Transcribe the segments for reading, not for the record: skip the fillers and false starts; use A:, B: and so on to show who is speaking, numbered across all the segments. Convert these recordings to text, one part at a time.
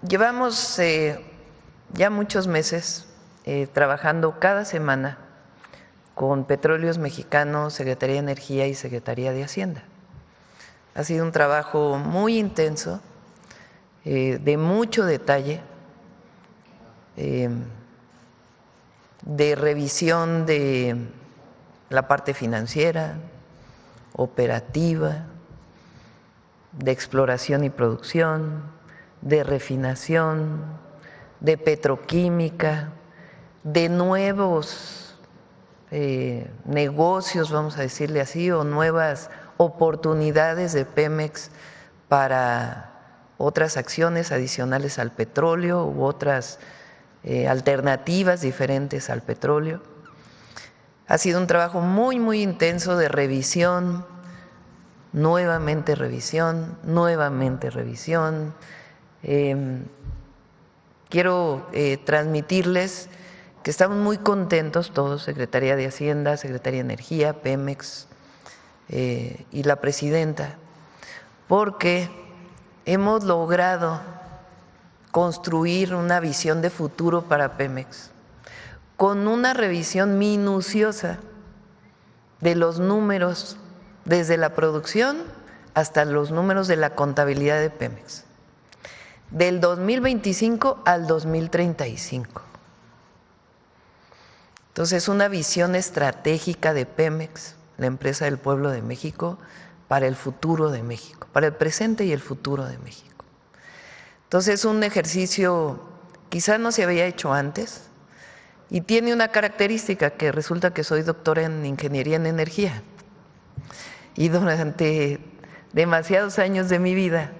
A: llevamos ya muchos meses trabajando cada semana con Petróleos Mexicanos, Secretaría de Energía y Secretaría de Hacienda. Ha sido un trabajo muy intenso, de mucho detalle, de revisión de la parte financiera, operativa, de exploración y producción, de refinación, de petroquímica, de nuevos negocios, vamos a decirle así, o nuevas oportunidades de Pemex para otras acciones adicionales al petróleo u otras alternativas diferentes al petróleo. Ha sido un trabajo muy intenso de revisión, nuevamente revisión. Quiero transmitirles que estamos muy contentos todos, Secretaría de Hacienda, Secretaría de Energía, Pemex y la presidenta, porque hemos logrado construir una visión de futuro para Pemex con una revisión minuciosa de los números desde la producción hasta los números de la contabilidad de Pemex, del 2025 al 2035. Entonces, una visión estratégica de Pemex, la empresa del pueblo de México, para el futuro de México, para el presente y el futuro de México. Entonces, un ejercicio quizá no se había hecho antes y tiene una característica que resulta que soy doctora en Ingeniería en Energía y durante demasiados años de mi vida,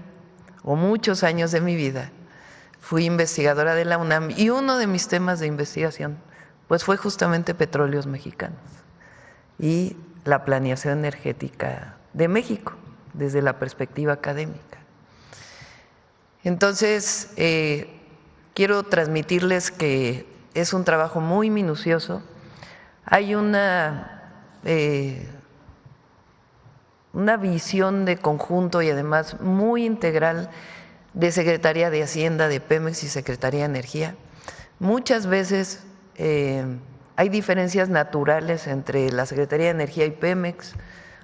A: o muchos años de mi vida, fui investigadora de la UNAM y uno de mis temas de investigación pues fue justamente Petróleos Mexicanos y la planeación energética de México desde la perspectiva académica. Entonces, quiero transmitirles que es un trabajo muy minucioso. Hay una visión de conjunto y además muy integral de Secretaría de Hacienda, de Pemex y Secretaría de Energía. Muchas veces hay diferencias naturales entre la Secretaría de Energía y Pemex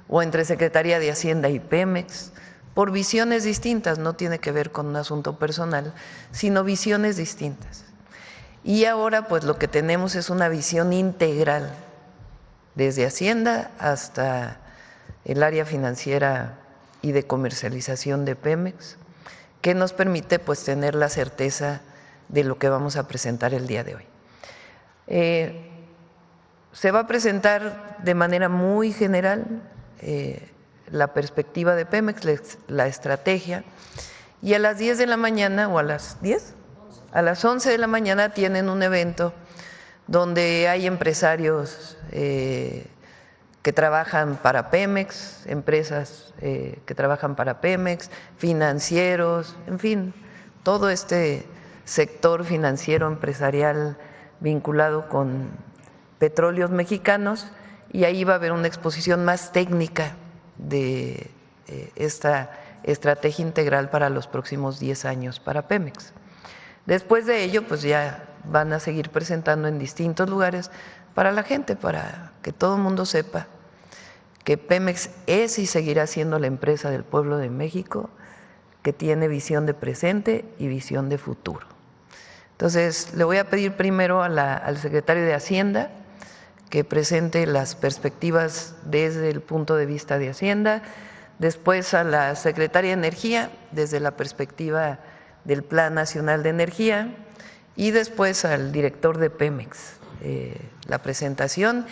A: o entre Secretaría de Hacienda y Pemex por visiones distintas, no tiene que ver con un asunto personal, sino visiones distintas. Y ahora pues lo que tenemos es una visión integral, desde Hacienda hasta el área financiera y de comercialización de Pemex, que nos permite pues tener la certeza de lo que vamos a presentar el día de hoy. Se va a presentar de manera muy general la perspectiva de Pemex, la estrategia, y a las 10 de la mañana o a las 10, a las 11 de la mañana tienen un evento donde hay empresarios que trabajan para Pemex, empresas que trabajan para Pemex, financieros, en fin, todo este sector financiero empresarial vinculado con Petróleos Mexicanos, y ahí va a haber una exposición más técnica de esta estrategia integral para los próximos 10 años para Pemex. Después de ello, pues ya van a seguir presentando en distintos lugares para la gente, para que todo el mundo sepa que Pemex es y seguirá siendo la empresa del pueblo de México, que tiene visión de presente y visión de futuro. Entonces, le voy a pedir primero al secretario de Hacienda que presente las perspectivas desde el punto de vista de Hacienda, después a la secretaria de Energía desde la perspectiva del Plan Nacional de Energía y después al director de Pemex la presentación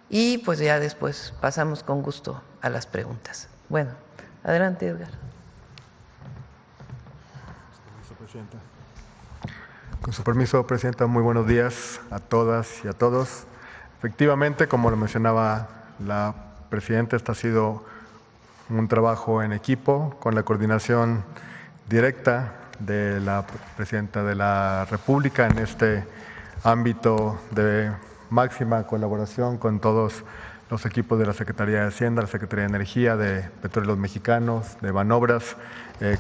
A: y pues ya después pasamos con gusto a las preguntas. Bueno, adelante, Edgar.
B: Con su permiso, Presidenta, muy buenos días a todas y a todos. Efectivamente, como lo mencionaba la Presidenta, este ha sido un trabajo en equipo con la coordinación directa de la Presidenta de la República en este ámbito de máxima colaboración con todos los equipos de la Secretaría de Hacienda, la Secretaría de Energía, de Petróleos Mexicanos, de Banobras,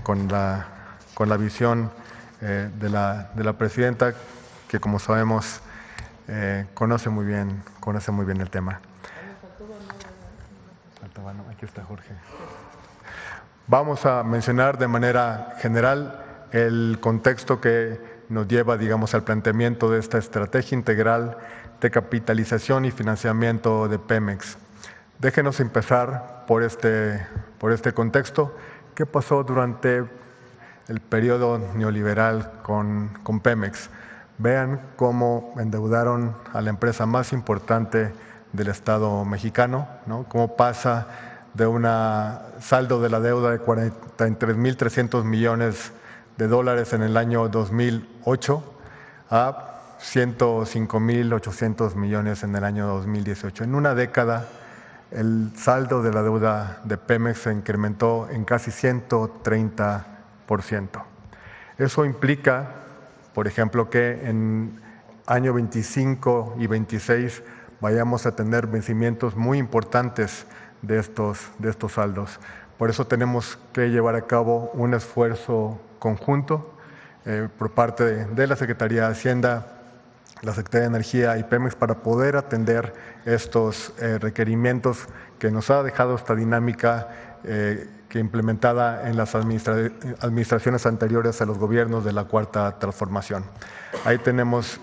B: con la visión de la presidenta, que como sabemos conoce muy bien el tema. Aquí está Jorge. Vamos a mencionar de manera general el contexto que nos lleva, digamos, al planteamiento de esta estrategia integral de capitalización y financiamiento de Pemex. Déjenos empezar por este contexto. ¿Qué pasó durante el periodo neoliberal con Pemex? Vean cómo endeudaron a la empresa más importante del Estado mexicano, ¿no? Cómo pasa de un saldo de la deuda de 43.300 millones de dólares en el año 2008 a 105.800 millones en el año 2018. En una década, el saldo de la deuda de Pemex se incrementó en casi 130%. Eso implica, por ejemplo, que en año 25 y 26 vayamos a tener vencimientos muy importantes de estos saldos. Por eso tenemos que llevar a cabo un esfuerzo conjunto por parte de la Secretaría de Hacienda, la Secretaría de Energía y Pemex para poder atender estos requerimientos que nos ha dejado esta dinámica que implementada en las administraciones anteriores a los gobiernos de la Cuarta Transformación. Ahí tenemos,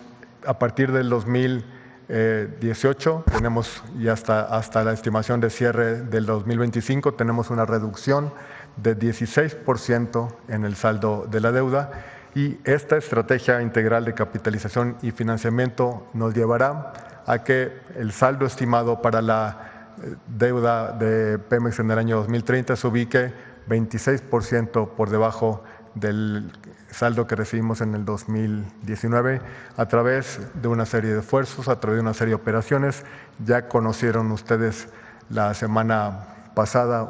B: a partir del 2018, tenemos y hasta la estimación de cierre del 2025, tenemos una reducción de 16% en el saldo de la deuda, y esta estrategia integral de capitalización y financiamiento nos llevará a que el saldo estimado para la deuda de Pemex en el año 2030 se ubique 26% por debajo del saldo que recibimos en el 2019 a través de una serie de esfuerzos, a través de una serie de operaciones. Ya conocieron ustedes la semana pasada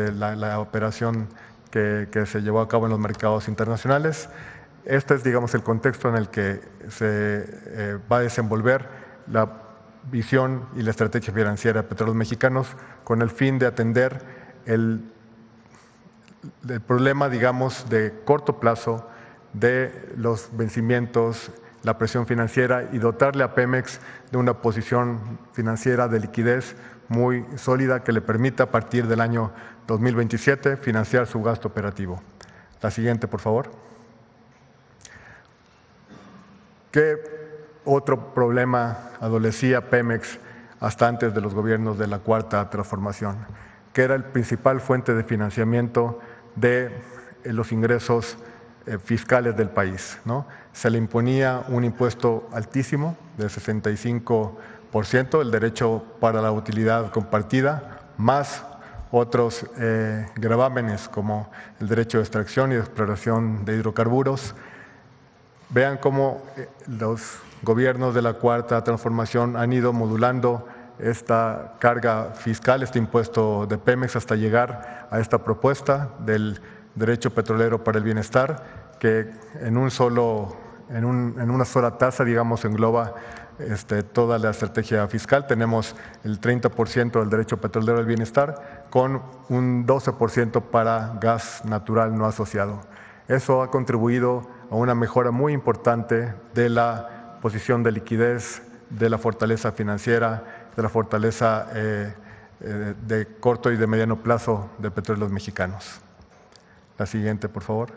B: la operación que se llevó a cabo en los mercados internacionales. Este es, digamos, el contexto en el que se va a desenvolver la visión y la estrategia financiera de Petróleos Mexicanos con el fin de atender el problema, digamos, de corto plazo de los vencimientos, la presión financiera y dotarle a Pemex de una posición financiera de liquidez muy sólida que le permita a partir del año 2027 financiar su gasto operativo. La siguiente, por favor. ¿Qué otro problema adolecía Pemex hasta antes de los gobiernos de la Cuarta Transformación? Que era el principal fuente de financiamiento de los ingresos fiscales del país, ¿no? Se le imponía un impuesto altísimo de 65%, el derecho para la utilidad compartida, más otros gravámenes como el derecho de extracción y de exploración de hidrocarburos. Vean cómo los gobiernos de la Cuarta Transformación han ido modulando esta carga fiscal, este impuesto de Pemex, hasta llegar a esta propuesta del derecho petrolero para el bienestar, que en una sola tasa, digamos, engloba toda la estrategia fiscal. Tenemos el 30% del derecho petrolero al bienestar con un 12% para gas natural no asociado. Eso ha contribuido a una mejora muy importante de la posición de liquidez, de la fortaleza financiera, de la fortaleza de corto y de mediano plazo de Petróleos Mexicanos. La siguiente, por favor.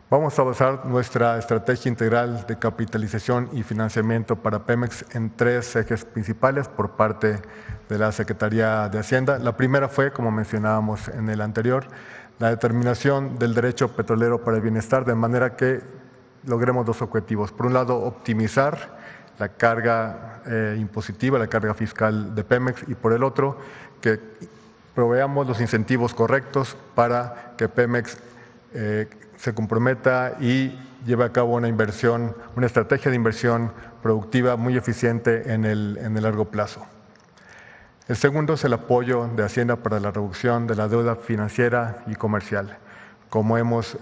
B: Vamos a basar nuestra estrategia integral de capitalización y financiamiento para Pemex en 3 ejes principales por parte de la Secretaría de Hacienda. La primera fue, como mencionábamos en el anterior, la determinación del derecho petrolero para el bienestar, de manera que logremos 2 objetivos. Por un lado, optimizar la carga impositiva, la carga fiscal de Pemex, y por el otro, que proveamos los incentivos correctos para que Pemex se comprometa y lleve a cabo una inversión, una estrategia de inversión productiva muy eficiente en el largo plazo. El segundo es el apoyo de Hacienda para la reducción de la deuda financiera y comercial. Como hemos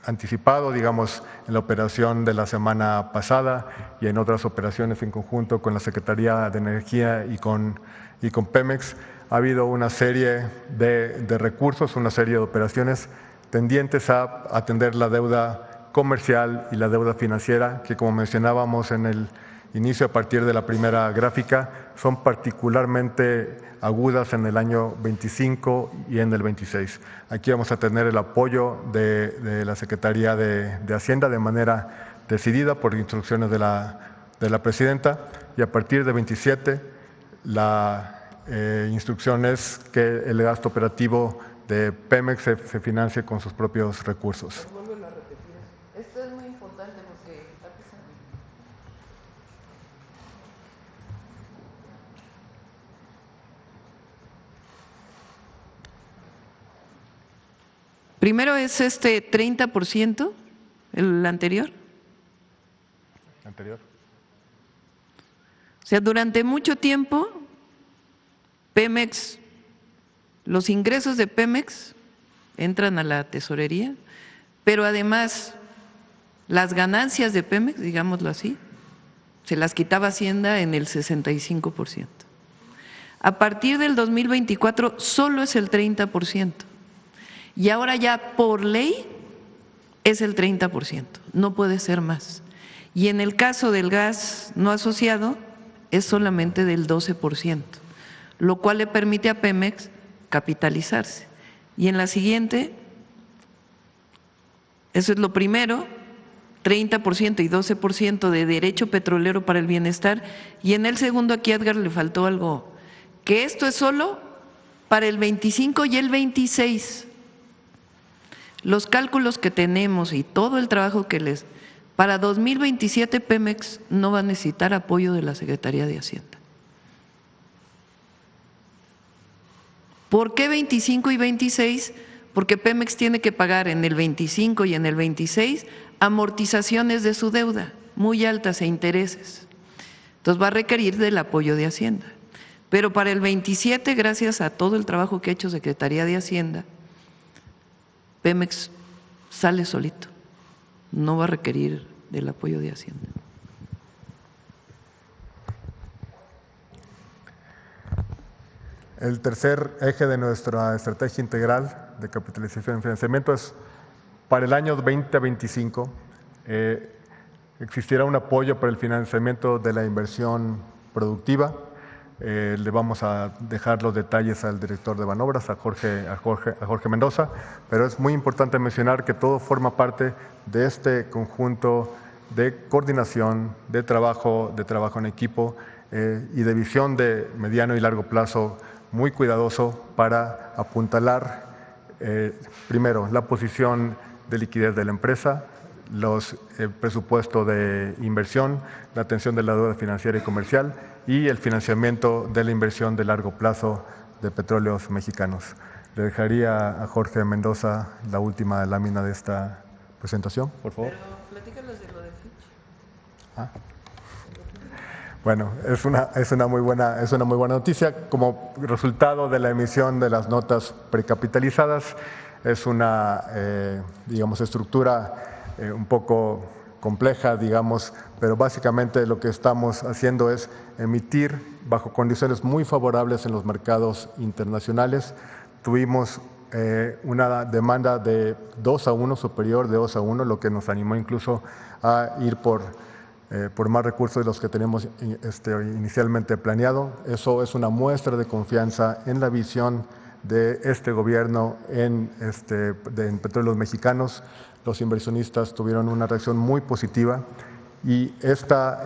B: anticipado, digamos, en la operación de la semana pasada y en otras operaciones en conjunto con la Secretaría de Energía y con Pemex, ha habido una serie de recursos, una serie de operaciones tendientes a atender la deuda comercial y la deuda financiera, que como mencionábamos en el inicio a partir de la primera gráfica, son particularmente agudas en el año 25 y en el 26. Aquí vamos a tener el apoyo de la Secretaría de Hacienda de manera decidida por instrucciones de la presidenta, y a partir de 27 la instrucción es que el gasto operativo de Pemex se financie con sus propios recursos.
A: Vuelvo a repetir. Esto es muy importante porque primero es 30%, el anterior. O sea, durante mucho tiempo, Pemex, los ingresos de Pemex entran a la tesorería, pero además las ganancias de Pemex, digámoslo así, se las quitaba Hacienda en el 65%. A partir del 2024 solo es el 30%. Y ahora ya por ley es el 30%, no puede ser más. Y en el caso del gas no asociado es solamente del 12%, lo cual le permite a Pemex capitalizarse. Y en la siguiente, eso es lo primero, 30% y 12% de derecho petrolero para el bienestar. Y en el segundo, aquí a Edgar le faltó algo, que esto es solo para el 25 y el 26. Los cálculos que tenemos y todo el trabajo que para 2027 Pemex no va a necesitar apoyo de la Secretaría de Hacienda. ¿Por qué 25 y 26? Porque Pemex tiene que pagar en el 25 y en el 26 amortizaciones de su deuda muy altas e intereses. Entonces va a requerir del apoyo de Hacienda. Pero para el 27, gracias a todo el trabajo que ha hecho Secretaría de Hacienda, Pemex sale solito, no va a requerir del apoyo de Hacienda.
B: El tercer eje de nuestra estrategia integral de capitalización y financiamiento es para el año 2025 existirá un apoyo para el financiamiento de la inversión productiva. Le vamos a dejar los detalles al director de Banobras, a Jorge Mendoza, pero es muy importante mencionar que todo forma parte de este conjunto de coordinación, de trabajo en equipo y de visión de mediano y largo plazo muy cuidadoso para apuntalar primero la posición de liquidez de la empresa, el presupuesto de inversión, la atención de la deuda financiera y comercial y el financiamiento de la inversión de largo plazo de Petróleos Mexicanos. Le dejaría a Jorge Mendoza la última lámina de esta presentación, por favor.
A: Pero platícanos de lo de Fitch.
B: Bueno, es una muy buena noticia. Como resultado de la emisión de las notas precapitalizadas, es una estructura un poco compleja, pero básicamente lo que estamos haciendo es emitir bajo condiciones muy favorables en los mercados internacionales. Tuvimos una demanda de 2-1, superior de 2-1, lo que nos animó incluso a ir por más recursos de los que teníamos inicialmente planeado. Eso es una muestra de confianza en la visión de este gobierno en Petróleos Mexicanos. Los inversionistas tuvieron una reacción muy positiva y esta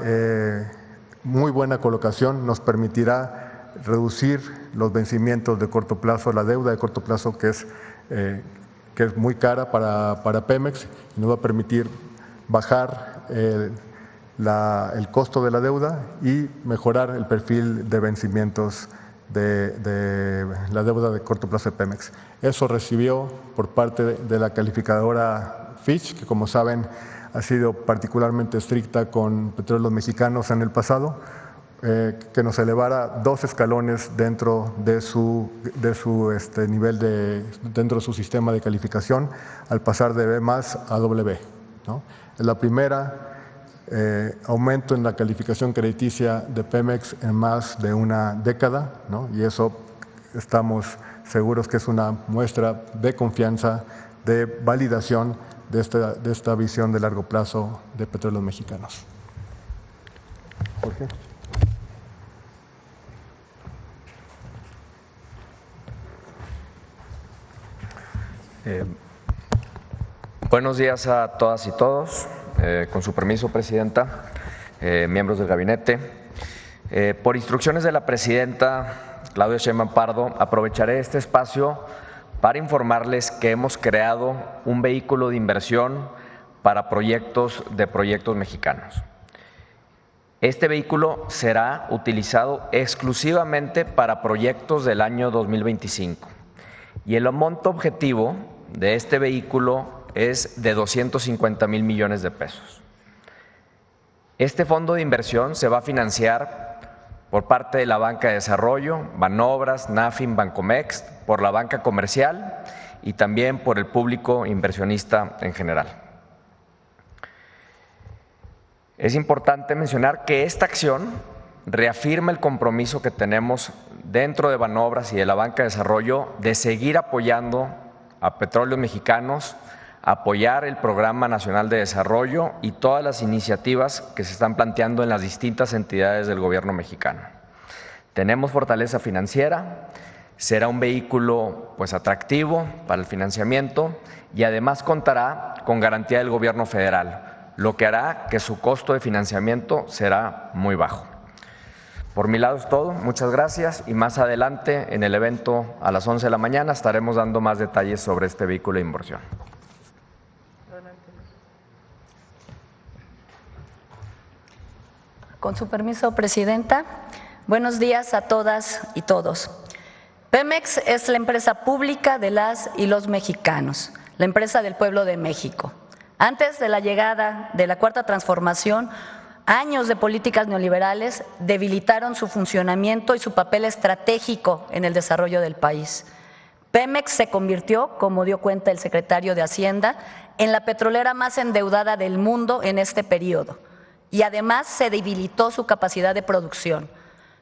B: muy buena colocación nos permitirá reducir los vencimientos de corto plazo, la deuda de corto plazo que es muy cara para Pemex, y nos va a permitir bajar el costo de la deuda y mejorar el perfil de vencimientos de la deuda de corto plazo de Pemex. Eso recibió por parte de la calificadora Fitch, que como saben ha sido particularmente estricta con Petróleos Mexicanos en el pasado, que nos elevara 2 escalones dentro de su nivel dentro de su sistema de calificación, al pasar de B+ a BB, ¿no? Es la primera aumento en la calificación crediticia de Pemex en más de una década, ¿no? Y eso estamos seguros que es una muestra de confianza de validación de esta visión de largo plazo de Petróleos Mexicanos. Jorge.
C: Buenos días a todas y todos. Con su permiso, Presidenta, miembros del gabinete. Por instrucciones de la Presidenta Claudia Sheinbaum Pardo, aprovecharé este espacio para informarles que hemos creado un vehículo de inversión para proyectos mexicanos. Este vehículo será utilizado exclusivamente para proyectos del año 2025 y el monto objetivo de este vehículo es de 250,000 millones de pesos. Este fondo de inversión se va a financiar por parte de la Banca de Desarrollo, Banobras, Nafin, Bancomext, por la banca comercial y también por el público inversionista en general. Es importante mencionar que esta acción reafirma el compromiso que tenemos dentro de Banobras y de la Banca de Desarrollo de seguir apoyando a Petróleos Mexicanos, apoyar el Programa Nacional de Desarrollo y todas las iniciativas que se están planteando en las distintas entidades del gobierno mexicano. Tenemos fortaleza financiera, será un vehículo atractivo para el financiamiento y además contará con garantía del gobierno federal, lo que hará que su costo de financiamiento será muy bajo. Por mi lado es todo, muchas gracias y más adelante en el evento a las 11 de la mañana estaremos dando más detalles sobre este vehículo de inversión.
D: Con su permiso, Presidenta, buenos días a todas y todos. Pemex es la empresa pública de las y los mexicanos, la empresa del pueblo de México. Antes de la llegada de la Cuarta Transformación, años de políticas neoliberales debilitaron su funcionamiento y su papel estratégico en el desarrollo del país. Pemex se convirtió, como dio cuenta el secretario de Hacienda, en la petrolera más endeudada del mundo en este periodo. Y además se debilitó su capacidad de producción.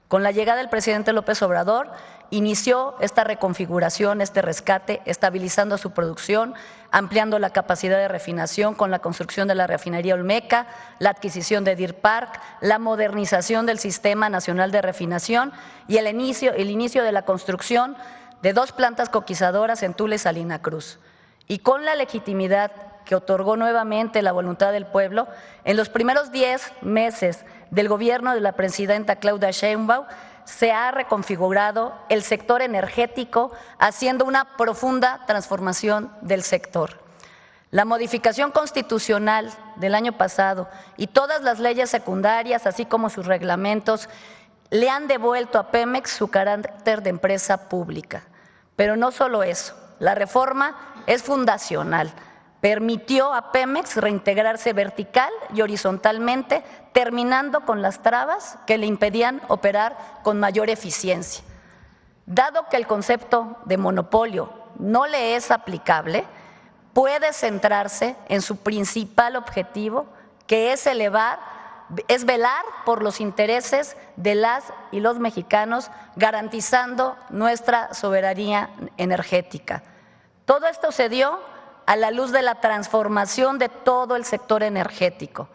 D: Con la llegada del presidente López Obrador, inició esta reconfiguración, este rescate, estabilizando su producción, ampliando la capacidad de refinación con la construcción de la refinería Olmeca, la adquisición de Deer Park, la modernización del Sistema Nacional de Refinación y el inicio de la construcción de 2 plantas coquizadoras en Tula y Salina Cruz. Y con la legitimidad que otorgó nuevamente la voluntad del pueblo, en los primeros 10 meses del gobierno de la presidenta Claudia Sheinbaum se ha reconfigurado el sector energético, haciendo una profunda transformación del sector. La modificación constitucional del año pasado y todas las leyes secundarias, así como sus reglamentos, le han devuelto a Pemex su carácter de empresa pública. Pero no solo eso, la reforma es fundacional. Permitió a Pemex reintegrarse vertical y horizontalmente, terminando con las trabas que le impedían operar con mayor eficiencia. Dado que el concepto de monopolio no le es aplicable, puede centrarse en su principal objetivo, que es velar por los intereses de las y los mexicanos, garantizando nuestra soberanía energética. Todo esto se dio a la luz de la transformación de todo el sector energético.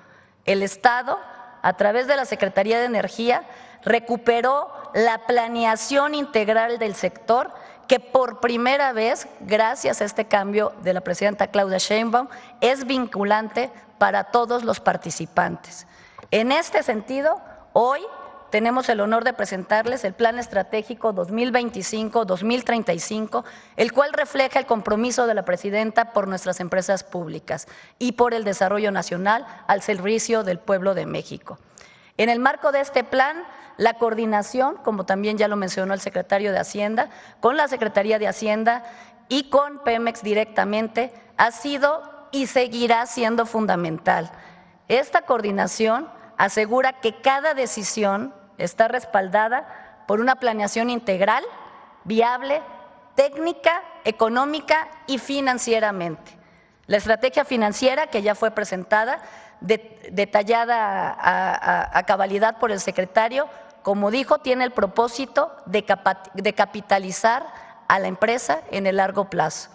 D: El Estado, a través de la Secretaría de Energía, recuperó la planeación integral del sector, que por primera vez, gracias a este cambio de la presidenta Claudia Sheinbaum, es vinculante para todos los participantes. En este sentido, hoy tenemos el honor de presentarles el Plan Estratégico 2025-2035, el cual refleja el compromiso de la presidenta por nuestras empresas públicas y por el desarrollo nacional al servicio del pueblo de México. En el marco de este plan, la coordinación, como también ya lo mencionó el secretario de Hacienda, con la Secretaría de Hacienda y con Pemex directamente, ha sido y seguirá siendo fundamental. Esta coordinación asegura que cada decisión está respaldada por una planeación integral, viable, técnica, económica y financieramente. La estrategia financiera, que ya fue presentada, detallada a cabalidad por el secretario, como dijo, tiene el propósito de capitalizar a la empresa en el largo plazo.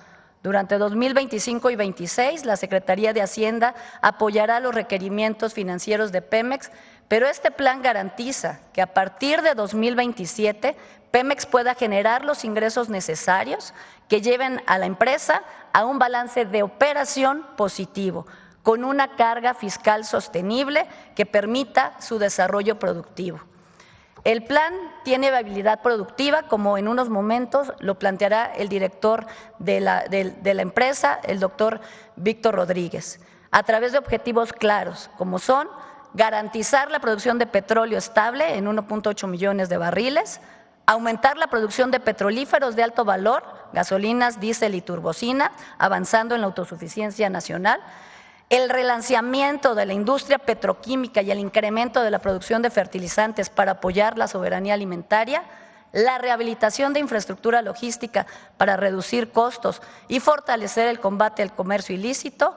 D: Durante 2025 y 2026, la Secretaría de Hacienda apoyará los requerimientos financieros de Pemex, pero este plan garantiza que a partir de 2027 Pemex pueda generar los ingresos necesarios que lleven a la empresa a un balance de operación positivo, con una carga fiscal sostenible que permita su desarrollo productivo. El plan tiene viabilidad productiva, como en unos momentos lo planteará el director de la empresa, el doctor Víctor Rodríguez, a través de objetivos claros, como son garantizar la producción de petróleo estable en 1.8 millones de barriles, aumentar la producción de petrolíferos de alto valor, gasolinas, diésel y turbocina, avanzando en la autosuficiencia nacional, el relanceamiento de la industria petroquímica y el incremento de la producción de fertilizantes para apoyar la soberanía alimentaria, la rehabilitación de infraestructura logística para reducir costos y fortalecer el combate al comercio ilícito,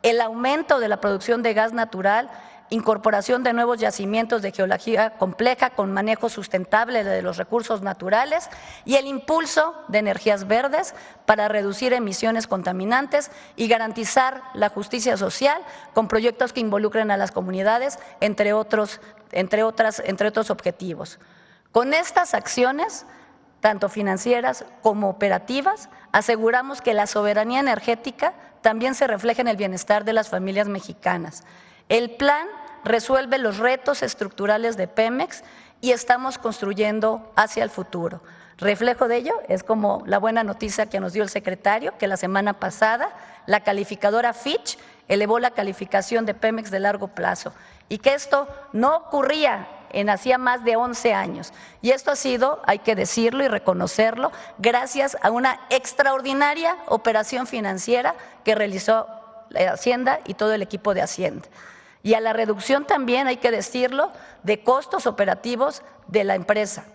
D: el aumento de la producción de gas natural, incorporación de nuevos yacimientos de geología compleja con manejo sustentable de los recursos naturales y el impulso de energías verdes para reducir emisiones contaminantes y garantizar la justicia social con proyectos que involucren a las comunidades, entre otros objetivos. Con estas acciones, tanto financieras como operativas, aseguramos que la soberanía energética también se refleja en el bienestar de las familias mexicanas. El plan resuelve los retos estructurales de Pemex y estamos construyendo hacia el futuro. Reflejo de ello es como la buena noticia que nos dio el secretario, que la semana pasada la calificadora Fitch elevó la calificación de Pemex de largo plazo y que esto no ocurría en hacía más de 11 años. Y esto ha sido, hay que decirlo y reconocerlo, gracias a una extraordinaria operación financiera que realizó la Hacienda y todo el equipo de Hacienda. Y a la reducción también, hay que decirlo, de costos operativos de la empresa.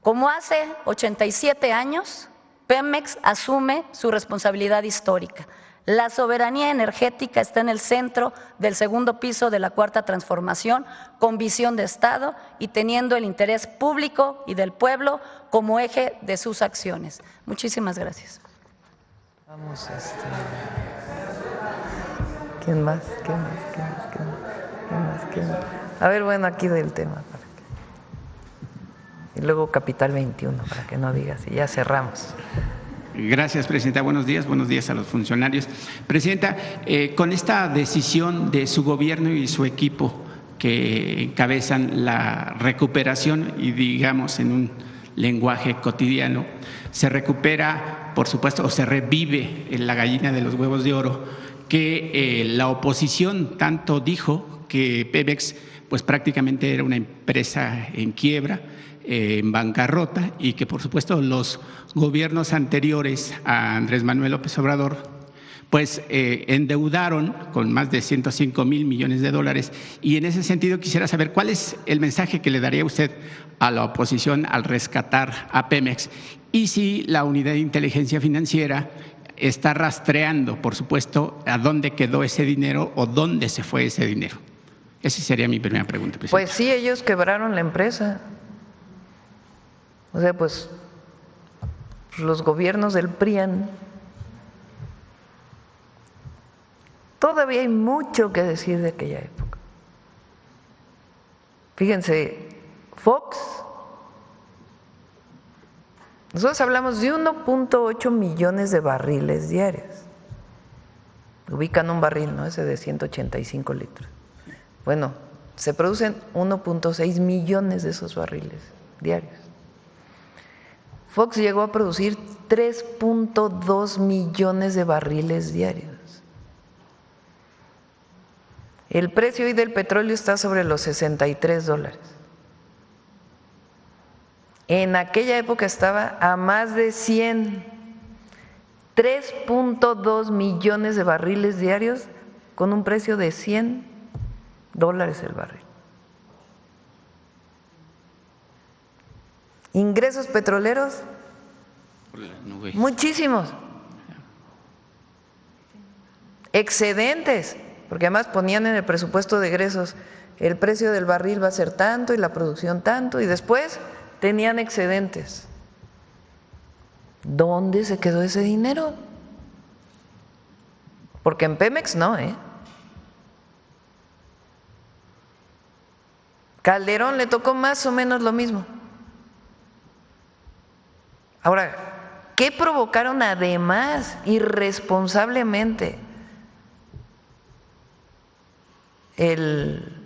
D: Como hace 87 años, Pemex asume su responsabilidad histórica. La soberanía energética está en el centro del segundo piso de la Cuarta Transformación, con visión de Estado y teniendo el interés público y del pueblo como eje de sus acciones. Muchísimas gracias.
A: Vamos, ¿quién más? A ver, bueno, aquí del tema. Y luego Capital 21, para que no digas, y ya cerramos.
E: Gracias, Presidenta. Buenos días a los funcionarios. Presidenta, con esta decisión de su gobierno y su equipo que encabezan la recuperación y digamos en un lenguaje cotidiano, se recupera, por supuesto, o se revive la gallina de los huevos de oro, que la oposición tanto dijo que Pemex pues prácticamente era una empresa en quiebra, en bancarrota, y que por supuesto los gobiernos anteriores a Andrés Manuel López Obrador pues endeudaron con más de 105,000 millones de dólares. Y en ese sentido quisiera saber cuál es el mensaje que le daría usted a la oposición al rescatar a Pemex, y si la Unidad de Inteligencia Financiera está rastreando, por supuesto, a dónde quedó ese dinero o dónde se fue ese dinero. Esa sería mi primera pregunta, Presidenta.
A: Pues sí, ellos quebraron la empresa. O sea, pues los gobiernos del PRIAN. Todavía hay mucho que decir de aquella época. Fíjense, Fox, nosotros hablamos de 1.8 millones de barriles diarios. Ubican un barril, ¿no? Ese de 185 litros. Bueno, se producen 1.6 millones de esos barriles diarios. Fox llegó a producir 3.2 millones de barriles diarios. El precio hoy del petróleo está sobre los $63. En aquella época estaba a más de 100. 3.2 millones de barriles diarios con un precio de $100 el barril. Ingresos petroleros, muchísimos. Excedentes, porque además ponían en el presupuesto de egresos el precio del barril va a ser tanto y la producción tanto, y después tenían excedentes. ¿Dónde se quedó ese dinero? Porque en Pemex no, Calderón le tocó más o menos lo mismo. Ahora, ¿qué provocaron además irresponsablemente el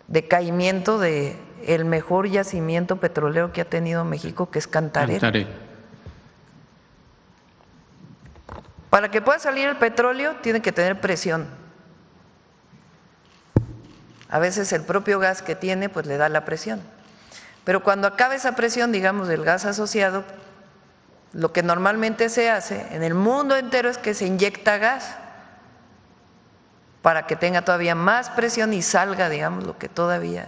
A: decaimiento de el mejor yacimiento petrolero que ha tenido México, que es Cantarell? Para que pueda salir el petróleo tiene que tener presión. A veces el propio gas que tiene pues le da la presión. Pero cuando acaba esa presión, digamos, del gas asociado, lo que normalmente se hace en el mundo entero es que se inyecta gas para que tenga todavía más presión y salga, digamos, lo que todavía…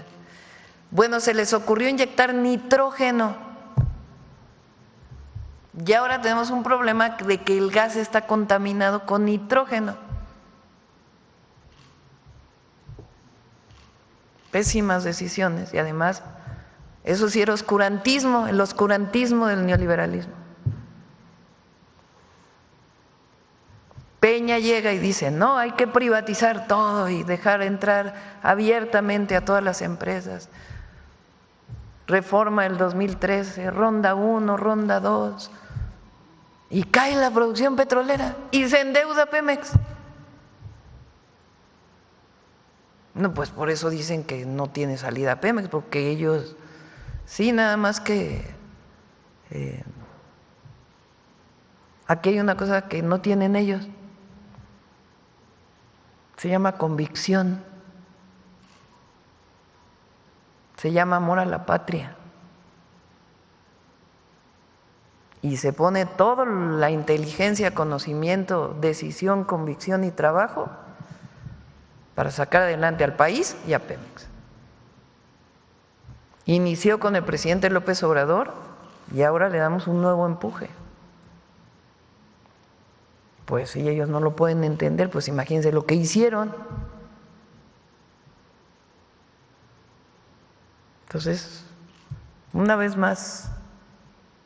A: Bueno, se les ocurrió inyectar nitrógeno. Y ahora tenemos un problema de que el gas está contaminado con nitrógeno. Pésimas decisiones y además eso sí era oscurantismo, el oscurantismo del neoliberalismo. Peña llega y dice, no, hay que privatizar todo y dejar entrar abiertamente a todas las empresas. Reforma del 2013, ronda 1, ronda 2, y cae la producción petrolera y se endeuda Pemex. No, pues por eso dicen que no tiene salida Pemex, porque ellos sí, nada más que aquí hay una cosa que no tienen ellos, se llama convicción, se llama amor a la patria. Y se pone toda la inteligencia, conocimiento, decisión, convicción y trabajo para sacar adelante al país y a Pemex. Inició con el presidente López Obrador y ahora le damos un nuevo empuje. Pues si ellos no lo pueden entender, pues imagínense lo que hicieron. Entonces, una vez más,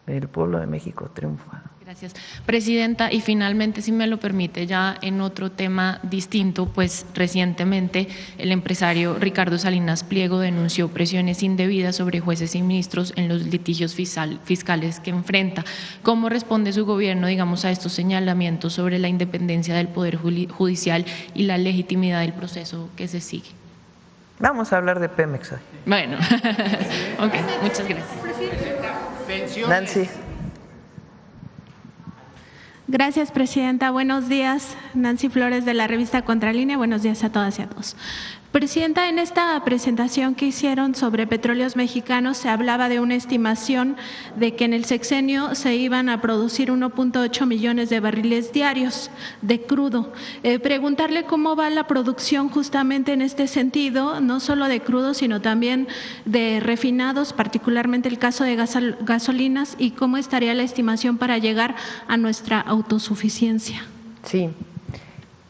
A: el pueblo de México triunfa.
F: Gracias, presidenta. Y finalmente, si me lo permite, ya en otro tema distinto, pues recientemente el empresario Ricardo Salinas Pliego denunció presiones indebidas sobre jueces y ministros en los litigios fiscales que enfrenta. ¿Cómo responde su gobierno, digamos, a estos señalamientos sobre la independencia del Poder Judicial y la legitimidad del proceso que se sigue?
A: Vamos a hablar de Pemex hoy.
F: Bueno, ok, muchas gracias.
A: Nancy.
G: Gracias, presidenta. Buenos días. Nancy Flores, de la revista Contralínea. Buenos días a todas y a todos. Presidenta, en esta presentación que hicieron sobre petróleos mexicanos se hablaba de una estimación de que en el sexenio se iban a producir 1.8 millones de barriles diarios de crudo. Preguntarle cómo va la producción justamente en este sentido, no solo de crudo, sino también de refinados, particularmente el caso de gasolinas, y cómo estaría la estimación para llegar a nuestra autosuficiencia.
A: Sí.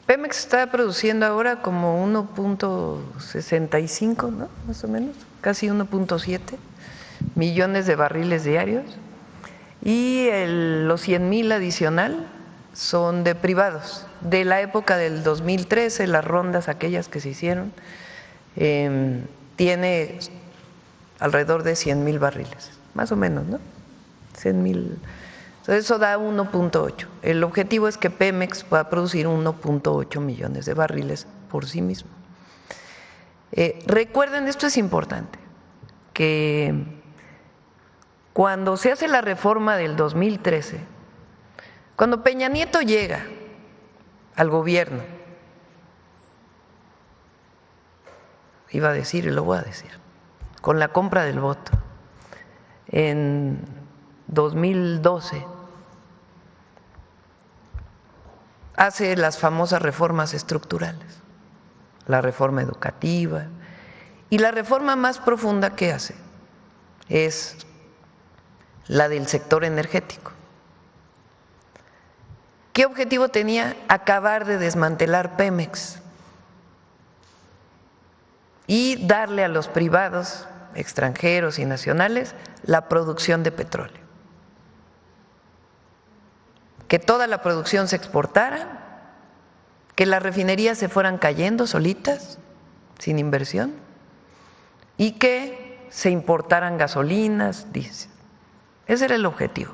A: Pemex está produciendo ahora como 1.65, ¿no? Más o menos, casi 1.7 millones de barriles diarios, y los 100,000 adicional son de privados, de la época del 2013, las rondas aquellas que se hicieron, tiene alrededor de 100,000 barriles, más o menos, ¿no? 100,000. Entonces eso da 1.8. El objetivo es que Pemex pueda producir 1.8 millones de barriles por sí mismo. Recuerden, esto es importante, que cuando se hace la reforma del 2013, cuando Peña Nieto llega al gobierno, iba a decir y lo voy a decir, con la compra del voto, en 2012, hace las famosas reformas estructurales, la reforma educativa, y la reforma más profunda que hace es la del sector energético. ¿Qué objetivo tenía? Acabar de desmantelar Pemex y darle a los privados, extranjeros y nacionales, la producción de petróleo. Que toda la producción se exportara que las refinerías se fueran cayendo solitas, sin inversión, y que se importaran gasolinas, dice. Ese era el objetivo.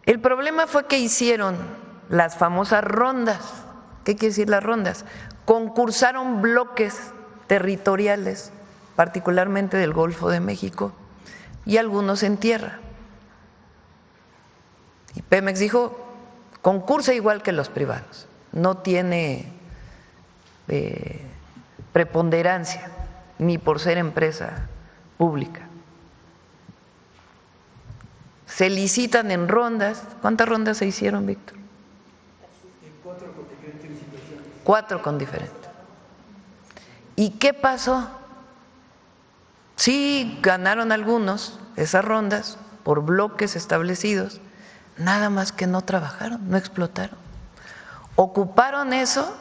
A: El problema fue que hicieron las famosas rondas. ¿Qué quiere decir las rondas? Concursaron bloques territoriales, particularmente del Golfo de México, y algunos en tierra. Y Pemex dijo, concursa igual que los privados, no tiene preponderancia, ni por ser empresa pública. Se licitan en rondas. ¿Cuántas rondas se hicieron, Víctor? 4 con diferentes. ¿Y qué pasó? Sí ganaron algunos esas rondas por bloques establecidos, nada más que no trabajaron, no explotaron. Ocuparon eso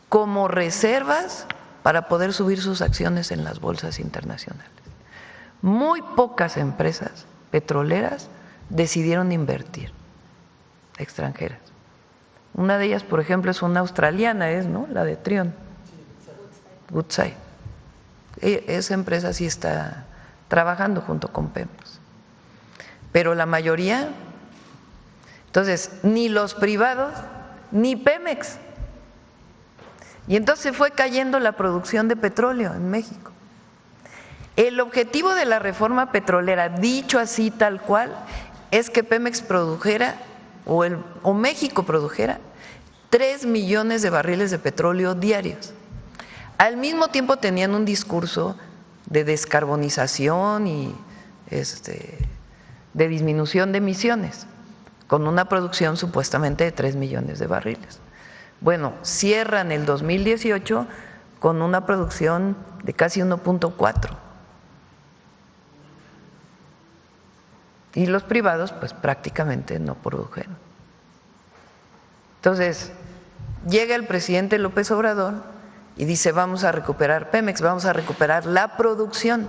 A: como reservas para poder subir sus acciones en las bolsas internacionales. Muy pocas empresas petroleras decidieron invertir, extranjeras. Una de ellas, por ejemplo, es una australiana, ¿no? La de Trion, Woodside. Esa empresa sí está trabajando junto con Pemex. Pero la mayoría, entonces, ni los privados, ni Pemex. Y entonces se fue cayendo la producción de petróleo en México. El objetivo de la reforma petrolera, dicho así tal cual, es que Pemex produjera o México produjera 3 millones de barriles de petróleo diarios. Al mismo tiempo tenían un discurso de descarbonización y de disminución de emisiones, con una producción supuestamente de 3 millones de barriles. Bueno, cierran el 2018 con una producción de casi 1.4. Y los privados pues prácticamente no produjeron. Entonces, llega el presidente López Obrador y dice, vamos a recuperar Pemex, vamos a recuperar la producción.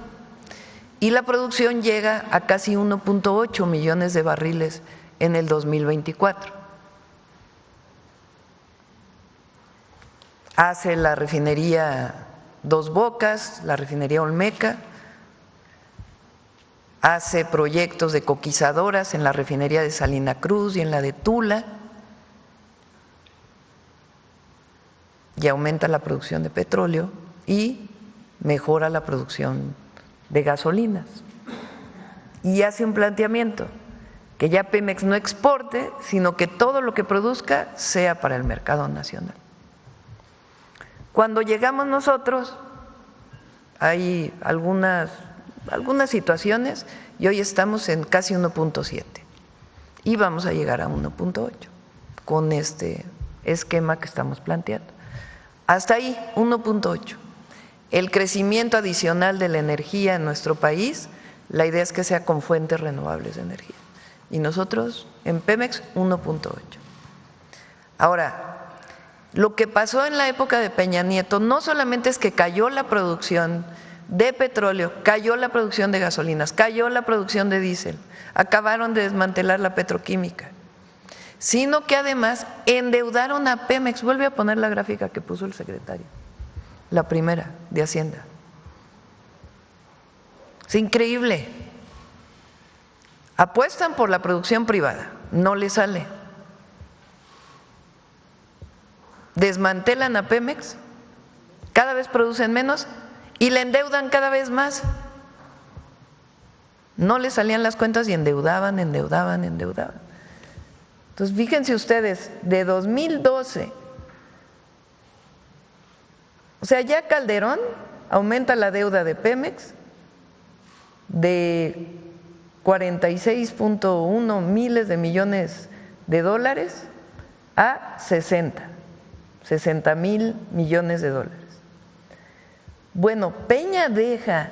A: Y la producción llega a casi 1.8 millones de barriles en el 2024. Hace la refinería Dos Bocas, la refinería Olmeca, hace proyectos de coquizadoras en la refinería de Salina Cruz y en la de Tula, y aumenta la producción de petróleo y mejora la producción de gasolinas. Y hace un planteamiento, que ya Pemex no exporte, sino que todo lo que produzca sea para el mercado nacional. Cuando llegamos nosotros, hay algunas situaciones y hoy estamos en casi 1.7 y vamos a llegar a 1.8 con este esquema que estamos planteando. Hasta ahí, 1.8. El crecimiento adicional de la energía en nuestro país, la idea es que sea con fuentes renovables de energía. Y nosotros en Pemex 1.8. Ahora, lo que pasó en la época de Peña Nieto no solamente es que cayó la producción de petróleo, cayó la producción de gasolinas, cayó la producción de diésel, acabaron de desmantelar la petroquímica, sino que además endeudaron a Pemex. Vuelve a poner la gráfica que puso el secretario, la primera de Hacienda. Es increíble. Apuestan por la producción privada, no les sale. Desmantelan a Pemex, cada vez producen menos y le endeudan cada vez más. No les salían las cuentas y endeudaban. Entonces, fíjense ustedes, de 2012, o sea, ya Calderón aumenta la deuda de Pemex de 46.1 miles de millones de dólares a 60 mil millones de dólares. Bueno, Peña deja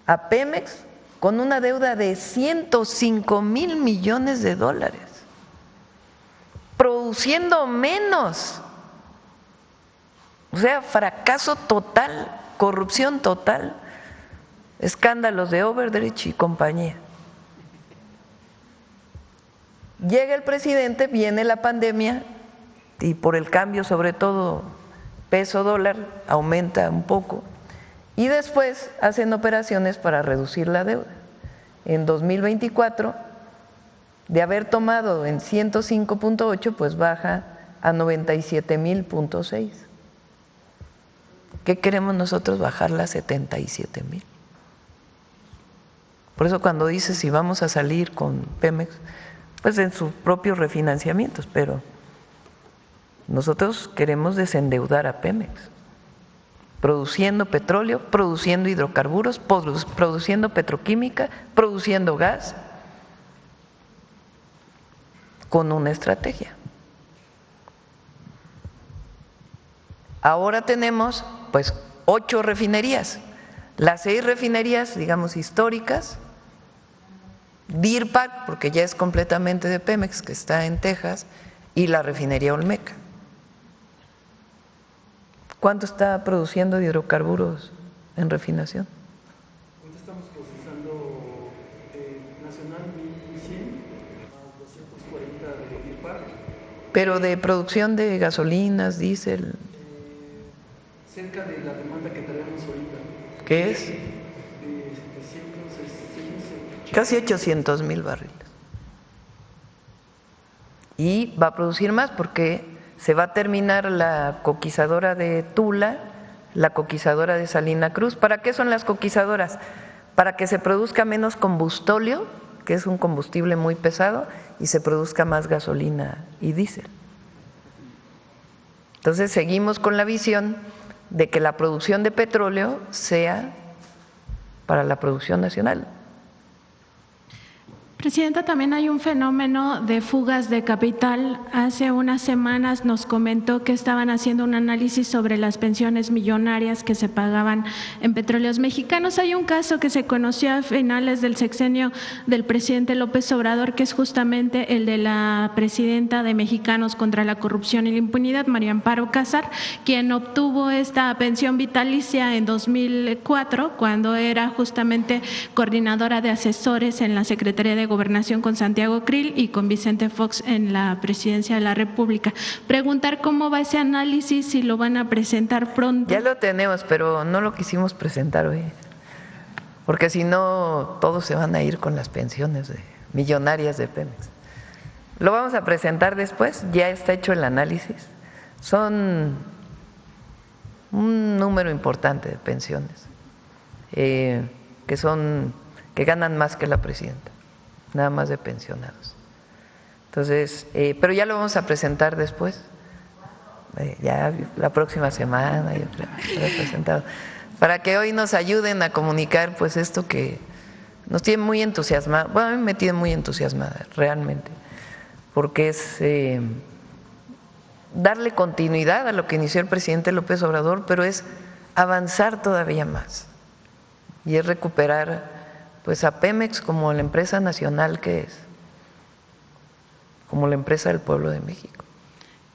A: a Pemex con una deuda de 105 mil millones de dólares, produciendo menos. O sea, fracaso total, corrupción total, escándalos de Overdrecht y compañía. Llega el presidente, viene la pandemia y por el cambio, sobre todo peso-dólar, aumenta un poco y después hacen operaciones para reducir la deuda. En 2024, de haber tomado en 105.8, pues baja a 97,000.6. ¿Qué queremos nosotros? Bajarla a 77,000. Por eso cuando dice si vamos a salir con Pemex, pues en sus propios refinanciamientos, pero nosotros queremos desendeudar a Pemex, produciendo petróleo, produciendo hidrocarburos, produciendo petroquímica, produciendo gas, con una estrategia. Ahora tenemos pues 8 refinerías, las 6 refinerías, digamos, históricas, Deer Park, porque ya es completamente de Pemex, que está en Texas, y la refinería Olmeca. ¿Cuánto está produciendo de hidrocarburos en refinación?
H: ¿Cuánto estamos procesando nacional 1.100 a 240 de Deer Park?
A: Pero de producción de gasolinas, diésel.
H: Cerca de la demanda que traemos ahorita.
A: ¿Qué es?
H: De 700,
A: casi 800,000 barriles. Y va a producir más porque se va a terminar la coquizadora de Tula, la coquizadora de Salina Cruz. ¿Para qué son las coquizadoras? Para que se produzca menos combustóleo, que es un combustible muy pesado, y se produzca más gasolina y diésel. Entonces seguimos con la visión de que la producción de petróleo sea para la producción nacional.
G: Presidenta, también hay un fenómeno de fugas de capital. Hace unas semanas nos comentó que estaban haciendo un análisis sobre las pensiones millonarias que se pagaban en Petróleos Mexicanos. Hay un caso que se conoció a finales del sexenio del presidente López Obrador, que es justamente el de la presidenta de Mexicanos contra la Corrupción y la Impunidad, María Amparo Casar, quien obtuvo esta pensión vitalicia en 2004, cuando era justamente coordinadora de asesores en la Secretaría de Gobernación con Santiago Krill y con Vicente Fox en la Presidencia de la República. Preguntar cómo va ese análisis, si lo van a presentar pronto.
A: Ya lo tenemos, pero no lo quisimos presentar hoy, porque si no todos se van a ir con las pensiones millonarias de Pemex. Lo vamos a presentar después, ya está hecho el análisis. Son un número importante de pensiones que ganan más que la presidenta, nada más de pensionados. Entonces, pero ya lo vamos a presentar después, ya la próxima semana, yo creo, presentado, para que hoy nos ayuden a comunicar pues esto que nos tiene muy entusiasmados. Bueno, a mí me tiene muy entusiasmada, realmente, porque es darle continuidad a lo que inició el presidente López Obrador, pero es avanzar todavía más y es recuperar pues a Pemex como la empresa nacional que es, como la empresa del pueblo de México.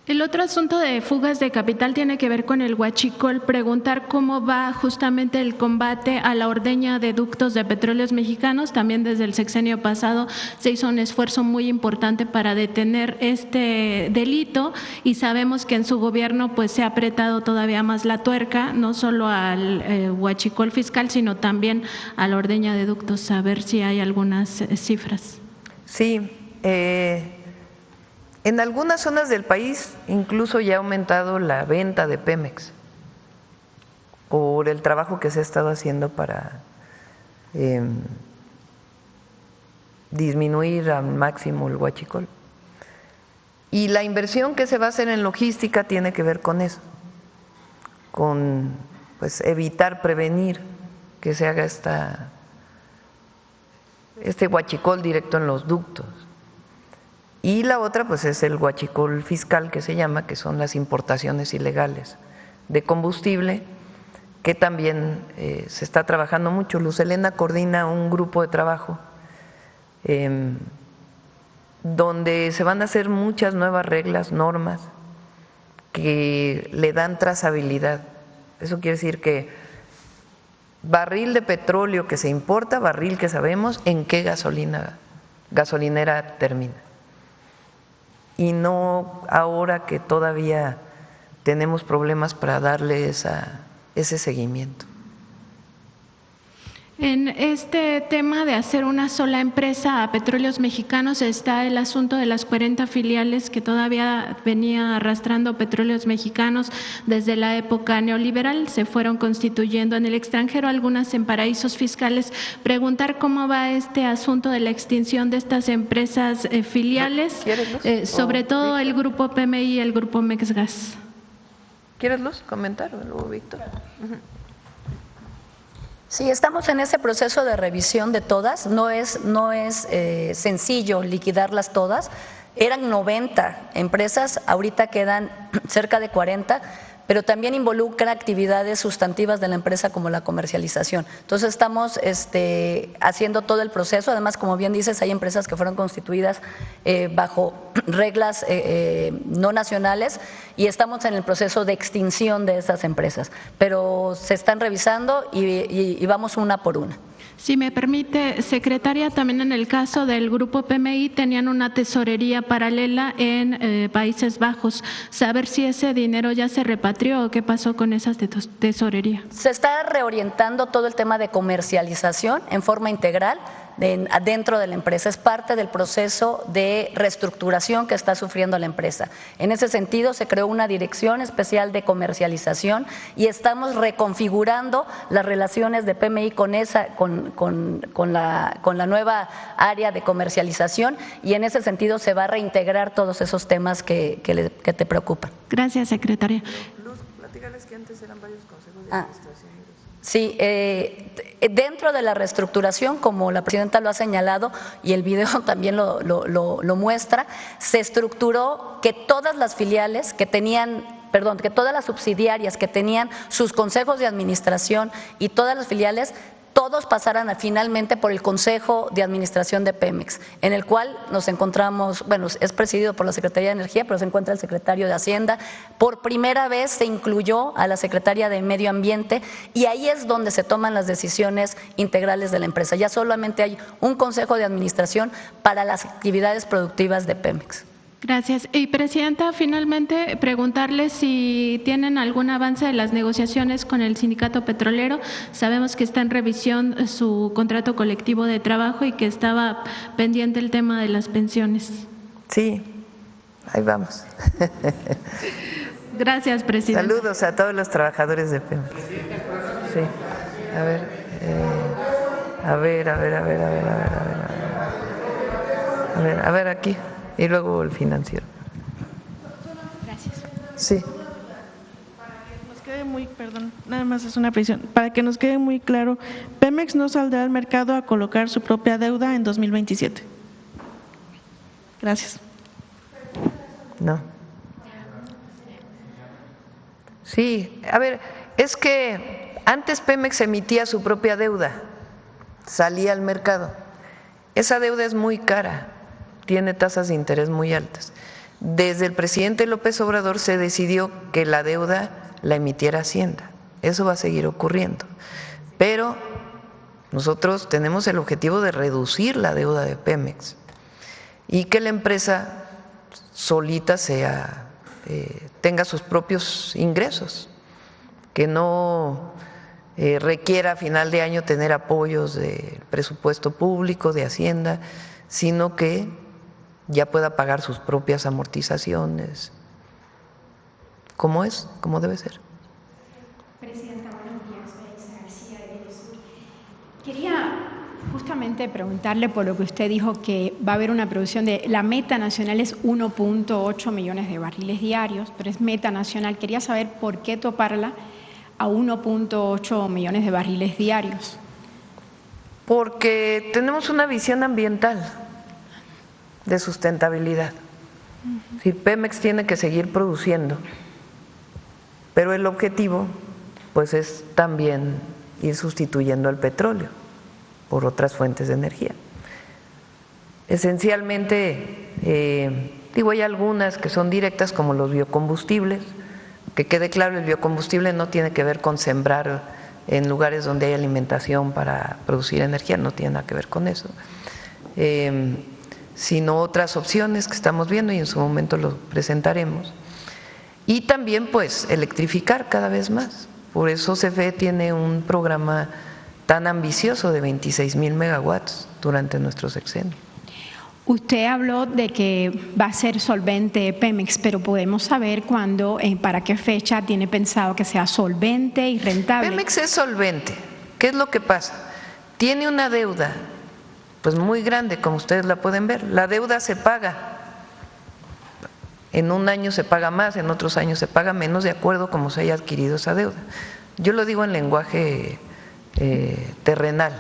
G: El otro asunto de fugas de capital tiene que ver con el huachicol. Preguntar cómo va justamente el combate a la ordeña de ductos de Petróleos Mexicanos. También desde el sexenio pasado se hizo un esfuerzo muy importante para detener este delito y sabemos que en su gobierno pues se ha apretado todavía más la tuerca, no solo al huachicol fiscal, sino también a la ordeña de ductos. A ver si hay algunas cifras.
A: Sí, en algunas zonas del país incluso ya ha aumentado la venta de Pemex por el trabajo que se ha estado haciendo para disminuir al máximo el huachicol. Y la inversión que se va a hacer en logística tiene que ver con eso, con pues evitar, prevenir que se haga este huachicol directo en los ductos. Y la otra pues es el huachicol fiscal que se llama, que son las importaciones ilegales de combustible, que también se está trabajando mucho. Luz Helena coordina un grupo de trabajo donde se van a hacer muchas nuevas reglas, normas que le dan trazabilidad. Eso quiere decir que barril de petróleo que se importa, barril que sabemos en qué gasolinera termina. y no ahora que todavía tenemos problemas para darle ese seguimiento.
G: En este tema de hacer una sola empresa a Petróleos Mexicanos está el asunto de las 40 filiales que todavía venía arrastrando Petróleos Mexicanos desde la época neoliberal. Se fueron constituyendo en el extranjero, algunas en paraísos fiscales. Preguntar cómo va este asunto de la extinción de estas empresas filiales, sobre todo el Grupo PMI y el Grupo Mexgas.
A: ¿Quieres, Luz, comentar luego, Víctor?
D: Sí, estamos en ese proceso de revisión de todas. No es sencillo liquidarlas todas. Eran 90 empresas, ahorita quedan cerca de 40, pero también involucra actividades sustantivas de la empresa como la comercialización. Entonces estamos haciendo todo el proceso. Además, como bien dices, hay empresas que fueron constituidas bajo reglas no nacionales y estamos en el proceso de extinción de esas empresas, pero se están revisando y vamos una por una.
G: Si me permite, secretaria, también en el caso del Grupo PMI tenían una tesorería paralela en Países Bajos. Saber si ese dinero ya se repatrió o qué pasó con esa tesorería.
D: Se está reorientando todo el tema de comercialización en forma integral dentro de la empresa. Es parte del proceso de reestructuración que está sufriendo la empresa. En ese sentido, se creó una dirección especial de comercialización y estamos reconfigurando las relaciones de PMI con la nueva área de comercialización, y en ese sentido se va a reintegrar todos esos temas que te preocupan.
G: Gracias, secretaria.
A: Luz, platícales que antes eran varios consejos de administración.
D: Sí, dentro de la reestructuración, como la presidenta lo ha señalado y el video también lo muestra, se estructuró que todas las filiales que todas las subsidiarias que tenían sus consejos de administración y todas las filiales, todos pasaran finalmente por el Consejo de Administración de Pemex, en el cual nos encontramos, bueno, es presidido por la Secretaría de Energía, pero se encuentra el secretario de Hacienda. Por primera vez se incluyó a la Secretaría de Medio Ambiente y ahí es donde se toman las decisiones integrales de la empresa. Ya solamente hay un Consejo de Administración para las actividades productivas de Pemex.
G: Gracias. Y, presidenta, finalmente preguntarle si tienen algún avance de las negociaciones con el sindicato petrolero. Sabemos que está en revisión su contrato colectivo de trabajo y que estaba pendiente el tema de las pensiones.
A: Sí, ahí vamos.
G: Gracias, presidenta.
A: Saludos a todos los trabajadores de PEMEX. Sí, a ver aquí. Y luego el financiero.
I: Gracias.
A: Sí.
I: Para que nos quede nada más es una precisión. Para que nos quede muy claro, Pemex no saldrá al mercado a colocar su propia deuda en 2027. Gracias.
A: No. Sí, a ver, es que antes Pemex emitía su propia deuda, salía al mercado. Esa deuda es muy cara. Tiene tasas de interés muy altas. Desde el presidente López Obrador se decidió que la deuda la emitiera Hacienda. Eso va a seguir ocurriendo. Pero nosotros tenemos el objetivo de reducir la deuda de Pemex y que la empresa solita tenga sus propios ingresos, que no requiera a final de año tener apoyos del presupuesto público, de Hacienda, sino que ya pueda pagar sus propias amortizaciones, como debe ser.
J: Presidenta, buenos días, soy Elisa García de Telesur. Quería justamente preguntarle por lo que usted dijo, que va a haber una producción la meta nacional es 1.8 millones de barriles diarios, pero es meta nacional. Quería saber por qué toparla a 1.8 millones de barriles diarios.
A: Porque tenemos una visión ambiental de sustentabilidad. Si Pemex tiene que seguir produciendo, pero el objetivo pues es también ir sustituyendo el petróleo por otras fuentes de energía. Esencialmente, hay algunas que son directas como los biocombustibles. Que quede claro, el biocombustible no tiene que ver con sembrar en lugares donde hay alimentación para producir energía, no tiene nada que ver con eso. sino otras opciones que estamos viendo y en su momento lo presentaremos. Y también pues electrificar cada vez más. Por eso CFE tiene un programa tan ambicioso de 26,000 megawatts durante nuestro sexenio.
J: Usted habló de que va a ser solvente Pemex, pero podemos saber cuándo, para qué fecha tiene pensado que sea solvente y rentable.
A: Pemex es solvente. ¿Qué es lo que pasa? Tiene una deuda pues muy grande, como ustedes la pueden ver. La deuda se paga. En un año se paga más, en otros años se paga menos, de acuerdo a cómo se haya adquirido esa deuda. Yo lo digo en lenguaje terrenal,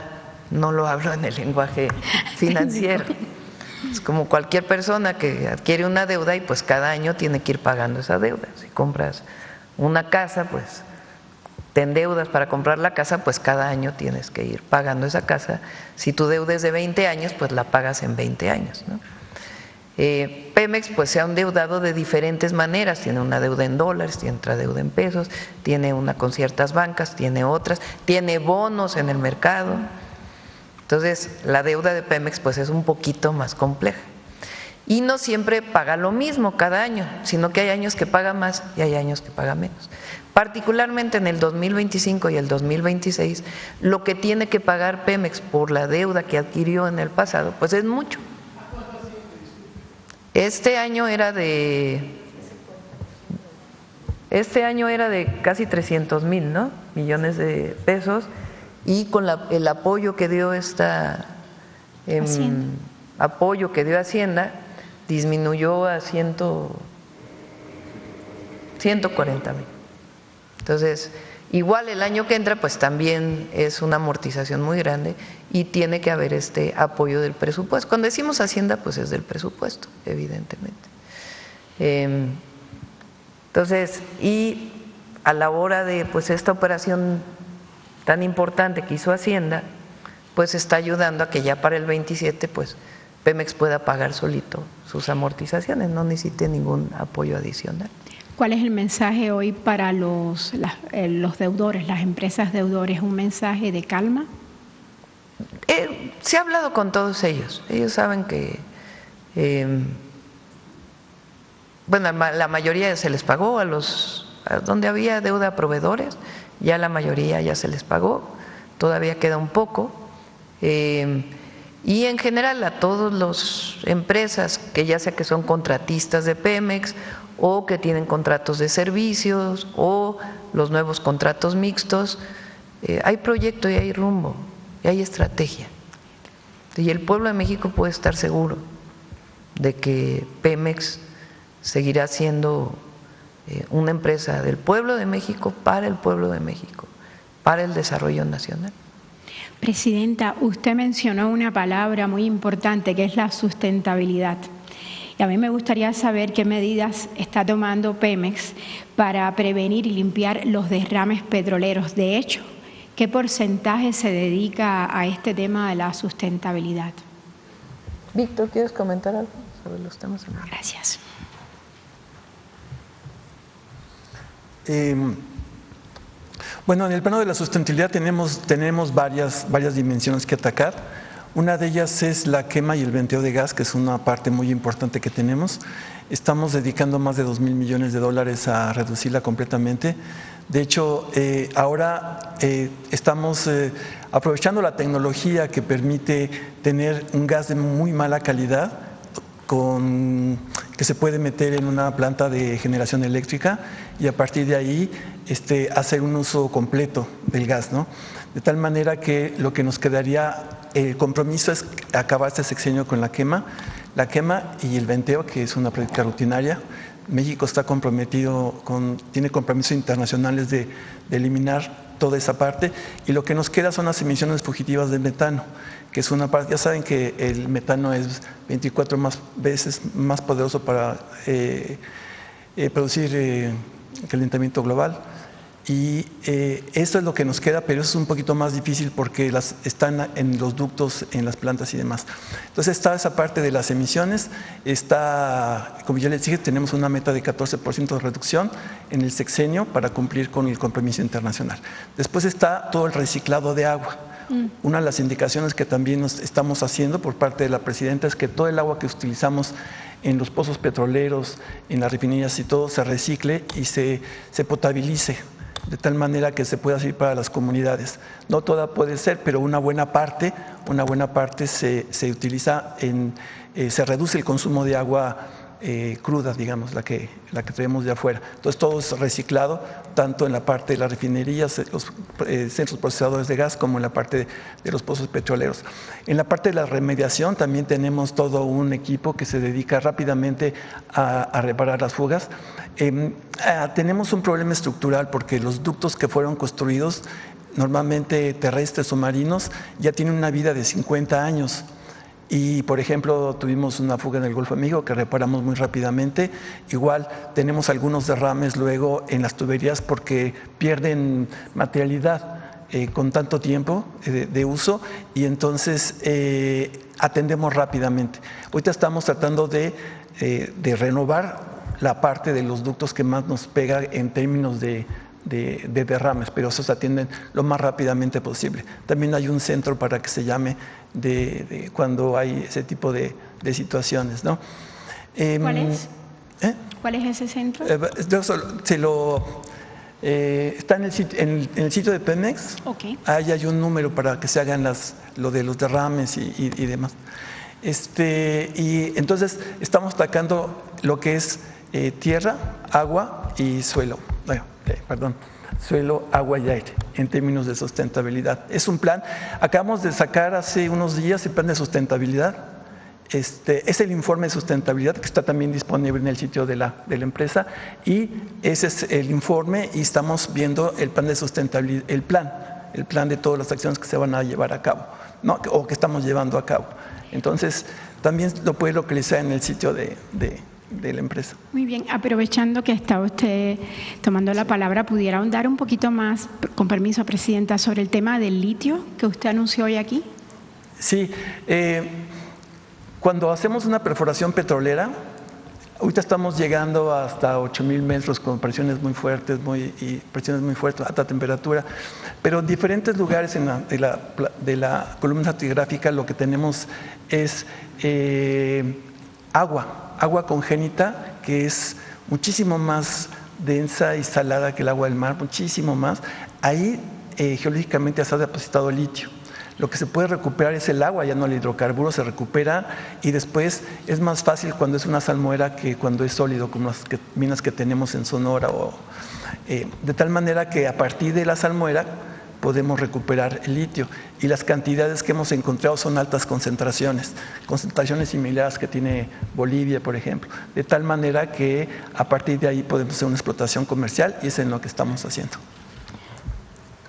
A: no lo hablo en el lenguaje financiero. Es como cualquier persona que adquiere una deuda y pues cada año tiene que ir pagando esa deuda. Si compras una casa, pues te endeudas para comprar la casa, pues cada año tienes que ir pagando esa casa. Si tu deuda es de 20 años, pues la pagas en 20 años, ¿no? Pemex pues se ha endeudado de diferentes maneras, tiene una deuda en dólares, tiene otra deuda en pesos, tiene una con ciertas bancas, tiene otras, tiene bonos en el mercado. Entonces la deuda de Pemex pues es un poquito más compleja y no siempre paga lo mismo cada año, sino que hay años que paga más y hay años que paga menos. Particularmente en el 2025 y el 2026, lo que tiene que pagar Pemex por la deuda que adquirió en el pasado pues es mucho. Este año era de casi 300,000, ¿no?, millones de pesos, y con el apoyo que dio Hacienda disminuyó a 140,000. Entonces, igual el año que entra pues también es una amortización muy grande y tiene que haber este apoyo del presupuesto. Cuando decimos Hacienda pues es del presupuesto, evidentemente. Entonces, y a la hora de pues esta operación tan importante que hizo Hacienda, pues está ayudando a que ya para el 27 pues Pemex pueda pagar solito sus amortizaciones, no necesite ningún apoyo adicional.
J: ¿Cuál es el mensaje hoy para los deudores, las empresas deudores? ¿Un mensaje de calma?
A: Se ha hablado con todos ellos. Ellos saben que, la mayoría se les pagó a donde había deuda a proveedores, ya la mayoría ya se les pagó, todavía queda un poco. Y en general a todas las empresas que ya sea que son contratistas de Pemex o que tienen contratos de servicios o los nuevos contratos mixtos, hay proyecto y hay rumbo y hay estrategia. Y el pueblo de México puede estar seguro de que Pemex seguirá siendo una empresa del pueblo de México, para el pueblo de México, para el desarrollo nacional.
J: Presidenta, usted mencionó una palabra muy importante que es la sustentabilidad. Y a mí me gustaría saber qué medidas está tomando Pemex para prevenir y limpiar los derrames petroleros. De hecho, ¿qué porcentaje se dedica a este tema de la sustentabilidad?
A: Víctor, ¿quieres comentar algo sobre los temas?
J: Gracias.
K: Bueno, en el plano de la sustentabilidad tenemos varias dimensiones que atacar. Una de ellas es la quema y el venteo de gas, que es una parte muy importante que tenemos. Estamos dedicando más de 2,000 millones de dólares a reducirla completamente. De hecho, ahora estamos aprovechando la tecnología que permite tener un gas de muy mala calidad que se puede meter en una planta de generación eléctrica y a partir de ahí hacer un uso completo del gas, ¿no? De tal manera que lo que nos quedaría, el compromiso es acabar este sexenio con la quema y el venteo, que es una práctica rutinaria. México está comprometido tiene compromisos internacionales de eliminar toda esa parte, y lo que nos queda son las emisiones fugitivas de metano, que es una parte. Ya saben que el metano es 24 veces más poderoso para producir calentamiento global, y esto es lo que nos queda, pero eso es un poquito más difícil porque están en los ductos, en las plantas y demás. Entonces está esa parte de las emisiones, como ya les dije, tenemos una meta de 14% de reducción en el sexenio para cumplir con el compromiso internacional. Después está todo el reciclado de agua. Una de las indicaciones que también nos estamos haciendo por parte de la presidenta es que todo el agua que utilizamos en los pozos petroleros, en las refinerías y todo, se recicle y se potabilice, de tal manera que se pueda servir para las comunidades. No toda puede ser, pero una buena parte se utiliza se reduce el consumo de agua cruda, digamos, la que traemos de afuera. Entonces todo es reciclado, tanto en la parte de las refinerías, los centros procesadores de gas, como en la parte de los pozos petroleros. En la parte de la remediación también tenemos todo un equipo que se dedica rápidamente a reparar las fugas. Tenemos un problema estructural porque los ductos que fueron construidos, normalmente terrestres o marinos, ya tienen una vida de 50 años. Y, por ejemplo, tuvimos una fuga en el Golfo Amigo que reparamos muy rápidamente. Igual tenemos algunos derrames luego en las tuberías porque pierden materialidad con tanto tiempo de uso, y entonces atendemos rápidamente. Ahorita estamos tratando de renovar la parte de los ductos que más nos pega en términos de derrames, pero esos se atienden lo más rápidamente posible. También hay un centro para que se llame de cuando hay ese tipo de situaciones, ¿no?
J: ¿Cuál es? ¿Cuál es ese centro?
K: Está en el sitio de Pemex.
J: Okay.
K: Ahí hay un número para que se hagan lo de los derrames y demás. Y entonces estamos atacando lo que es tierra, agua y suelo. Suelo, agua y aire, en términos de sustentabilidad. Es un plan, acabamos de sacar hace unos días el plan de sustentabilidad. Es el informe de sustentabilidad que está también disponible en el sitio de la empresa, y ese es el informe, y estamos viendo el plan de sustentabilidad, el plan de todas las acciones que se van a llevar a cabo, ¿no? O que estamos llevando a cabo. Entonces, también lo puede localizar en el sitio de la empresa.
J: Muy bien, aprovechando que está usted tomando la palabra, ¿pudiera ahondar un poquito más, con permiso, Presidenta, sobre el tema del litio que usted anunció hoy aquí?
K: Sí, cuando hacemos una perforación petrolera, ahorita estamos llegando hasta 8,000 metros con presiones muy fuertes, alta temperatura, pero en diferentes lugares de la columna estratigráfica lo que tenemos es agua congénita, que es muchísimo más densa y salada que el agua del mar, muchísimo más. Ahí geológicamente se ha depositado litio. Lo que se puede recuperar es el agua, ya no el hidrocarburo, se recupera, y después es más fácil cuando es una salmuera que cuando es sólido, como las minas que tenemos en Sonora. De tal manera que a partir de la salmuera podemos recuperar el litio, y las cantidades que hemos encontrado son altas concentraciones similares que tiene Bolivia, por ejemplo, de tal manera que a partir de ahí podemos hacer una explotación comercial, y es en lo que estamos haciendo.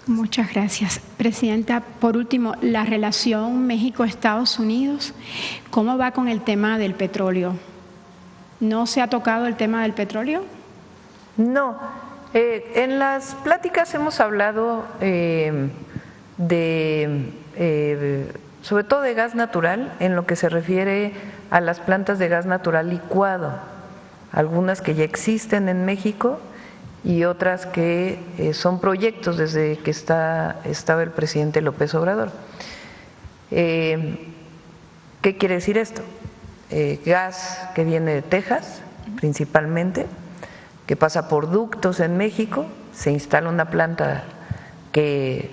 J: Muchas gracias. Presidenta, por último, la relación México-Estados Unidos, ¿cómo va con el tema del petróleo? ¿No se ha tocado el tema del petróleo?
A: No. En las pláticas hemos hablado sobre todo de gas natural, en lo que se refiere a las plantas de gas natural licuado, algunas que ya existen en México y otras que son proyectos desde que estaba el presidente López Obrador. ¿Qué quiere decir esto? Gas que viene de Texas, principalmente, que pasa por ductos en México, se instala una planta que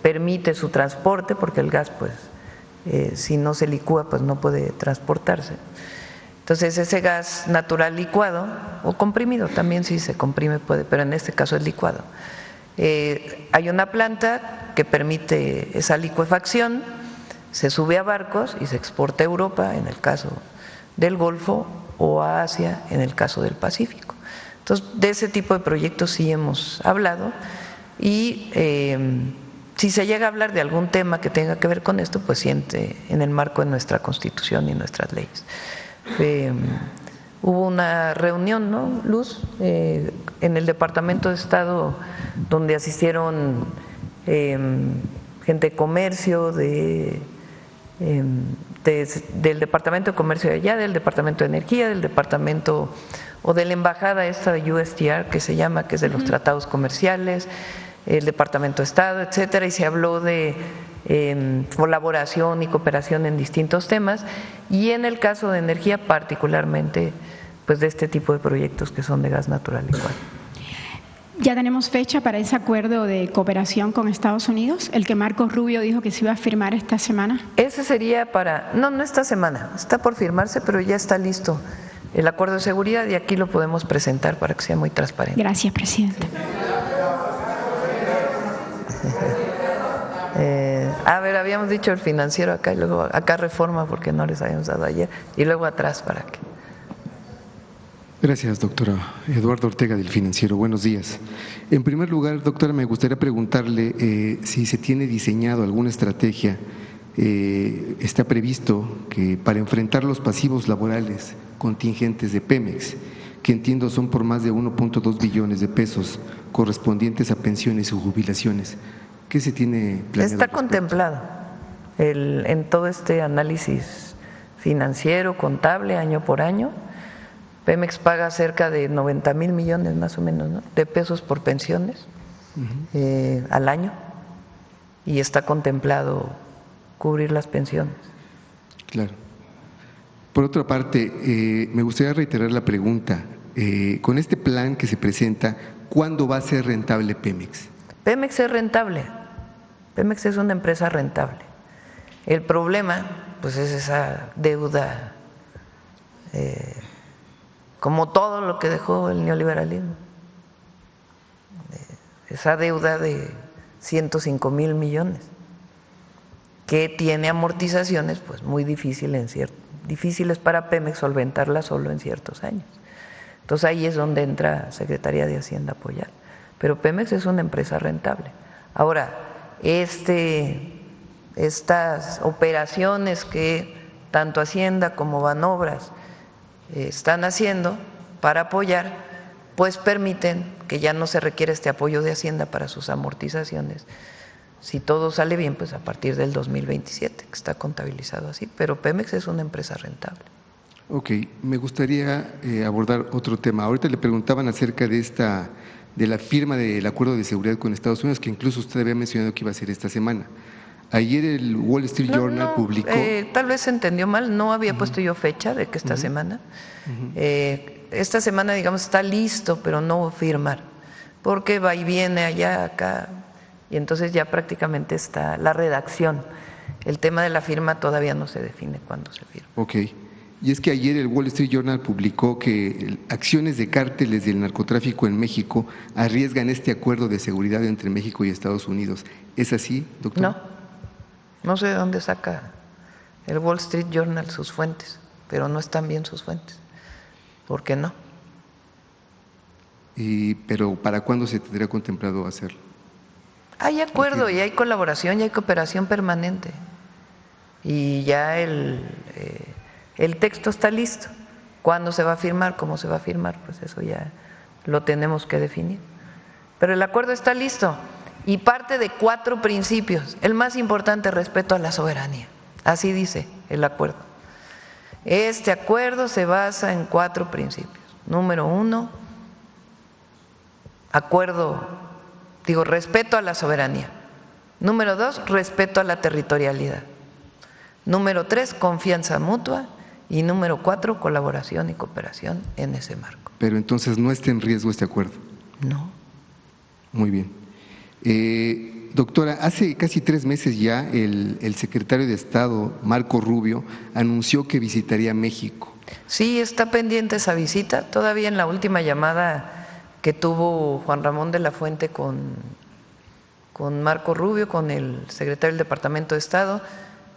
A: permite su transporte, porque el gas, pues, si no se licúa, pues no puede transportarse. Entonces, ese gas natural licuado, o comprimido, también si se comprime puede, pero en este caso es licuado. Hay una planta que permite esa licuefacción, se sube a barcos y se exporta a Europa, en el caso del Golfo, o a Asia, en el caso del Pacífico. Entonces, de ese tipo de proyectos sí hemos hablado, y si se llega a hablar de algún tema que tenga que ver con esto, pues siente en el marco de nuestra Constitución y nuestras leyes. Hubo una reunión, ¿no, Luz? En el Departamento de Estado, donde asistieron gente de comercio, del Departamento de Comercio de allá, del Departamento de Energía, del Departamento o de la Embajada esta de USTR, que se llama, que es de los tratados comerciales, el Departamento de Estado, etcétera, y se habló de colaboración y cooperación en distintos temas, y en el caso de energía particularmente pues de este tipo de proyectos que son de gas natural licuado.
J: ¿Ya tenemos fecha para ese acuerdo de cooperación con Estados Unidos? El que Marco Rubio dijo que se iba a firmar esta semana.
A: Ese sería no esta semana, está por firmarse, pero ya está listo el acuerdo de seguridad y aquí lo podemos presentar para que sea muy transparente.
J: Gracias, presidente.
A: A ver, habíamos dicho el financiero acá y luego acá reforma porque no les habíamos dado ayer y luego atrás para que.
L: Gracias, doctora. Eduardo Ortega del Financiero. Buenos días. En primer lugar, doctora, me gustaría preguntarle si se tiene diseñado alguna estrategia, está previsto que para enfrentar los pasivos laborales contingentes de Pemex, que entiendo son por más de 1.2 billones de pesos correspondientes a pensiones y jubilaciones. ¿Qué se tiene planeado?
A: Está contemplado en todo este análisis financiero, contable, año por año. Pemex paga cerca de 90,000 millones más o menos, ¿no?, de pesos por pensiones al año, y está contemplado cubrir las pensiones.
L: Claro. Por otra parte, me gustaría reiterar la pregunta. Con este plan que se presenta, ¿cuándo va a ser rentable Pemex?
A: Pemex es rentable. Pemex es una empresa rentable. El problema, pues, es esa deuda, como todo lo que dejó el neoliberalismo. Esa deuda de 105,000 millones, que tiene amortizaciones pues muy difíciles para Pemex solventarla solo en ciertos años. Entonces ahí es donde entra Secretaría de Hacienda a apoyar. Pero Pemex es una empresa rentable. Ahora, estas operaciones que tanto Hacienda como Banobras están haciendo para apoyar, pues permiten que ya no se requiere este apoyo de Hacienda para sus amortizaciones. Si todo sale bien, pues a partir del 2027, que está contabilizado así, pero Pemex es una empresa rentable.
L: Ok, me gustaría abordar otro tema. Ahorita le preguntaban acerca de la firma del acuerdo de seguridad con Estados Unidos, que incluso usted había mencionado que iba a ser esta semana. Ayer el Wall Street Journal publicó…
A: tal vez se entendió mal, no había puesto yo fecha de que esta semana. Esta semana, digamos, está listo, pero no firmar, porque va y viene allá, acá, y entonces ya prácticamente está la redacción. El tema de la firma todavía no se define cuándo se firma.
L: Ok. Y es que ayer el Wall Street Journal publicó que acciones de cárteles del narcotráfico en México arriesgan este acuerdo de seguridad entre México y Estados Unidos. ¿Es así, doctor?
A: No sé de dónde saca el Wall Street Journal sus fuentes, pero no están bien sus fuentes. ¿Por qué no?
L: Pero ¿para cuándo se tendría contemplado hacerlo?
A: Hay acuerdo y hay colaboración y hay cooperación permanente. Y ya el texto está listo. ¿Cuándo se va a firmar? ¿Cómo se va a firmar? Pues eso ya lo tenemos que definir. Pero el acuerdo está listo y parte de 4 principios. El más importante, respeto a la soberanía. Así dice el acuerdo. Este acuerdo se basa en 4 principios. Número 1, respeto a la soberanía. Número 2, respeto a la territorialidad. Número 3, confianza mutua. Y número 4, colaboración y cooperación en ese marco.
L: Pero entonces no está en riesgo este acuerdo.
A: No.
L: Muy bien. Doctora, hace casi 3 meses ya el secretario de Estado, Marco Rubio, anunció que visitaría México.
A: Sí, está pendiente esa visita. Todavía en la última llamada que tuvo Juan Ramón de la Fuente con Marco Rubio, con el secretario del Departamento de Estado,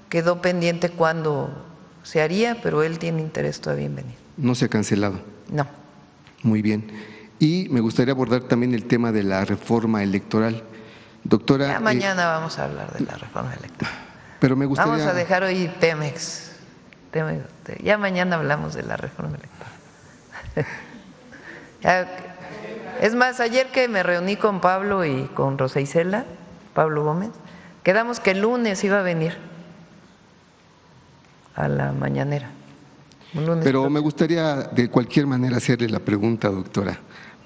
A: quedó pendiente cuándo se haría, pero él tiene interés todavía en venir.
L: ¿No se ha cancelado?
A: No.
L: Muy bien. Y me gustaría abordar también el tema de la reforma electoral. Doctora…
A: Ya mañana vamos a hablar de la reforma electoral.
L: Pero me gustaría…
A: Vamos a dejar hoy Pemex. Ya mañana hablamos de la reforma electoral. Es más, ayer que me reuní con Pablo y con Rosa Isela, Pablo Gómez, quedamos que el lunes iba a venir a la mañanera.
L: Pero me gustaría de cualquier manera hacerle la pregunta, doctora,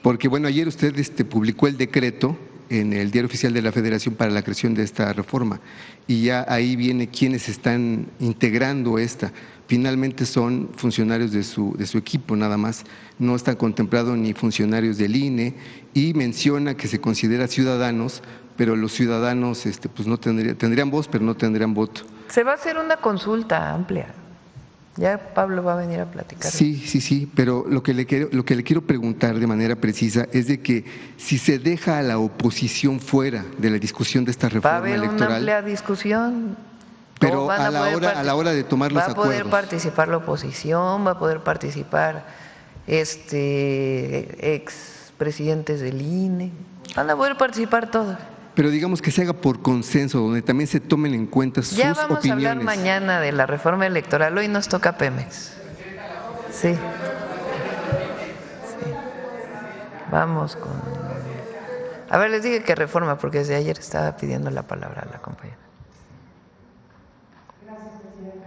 L: porque bueno, ayer usted publicó el decreto en el Diario Oficial de la Federación para la creación de esta reforma. Y ya ahí viene quienes están integrando esta. Finalmente son funcionarios de su equipo nada más, no están contemplados ni funcionarios del INE, y menciona que se considera ciudadanos, pero los ciudadanos pues no tendrían voz, pero no tendrían voto.
A: Se va a hacer una consulta amplia. Ya Pablo va a venir a platicar.
L: Sí, pero lo que le quiero preguntar de manera precisa es de que si se deja a la oposición fuera de la discusión de esta reforma electoral…
A: Va a haber una amplia discusión.
L: Pero a la hora de tomar los acuerdos…
A: Va a poder participar la oposición, va a poder participar expresidentes del INE, van a poder participar todos.
L: Pero digamos que se haga por consenso, donde también se tomen en cuenta sus opiniones.
A: Ya vamos a hablar mañana de la reforma electoral, hoy nos toca Pemex. Sí. Vamos con… A ver, les dije que reforma, porque desde ayer estaba pidiendo la palabra a la compañera.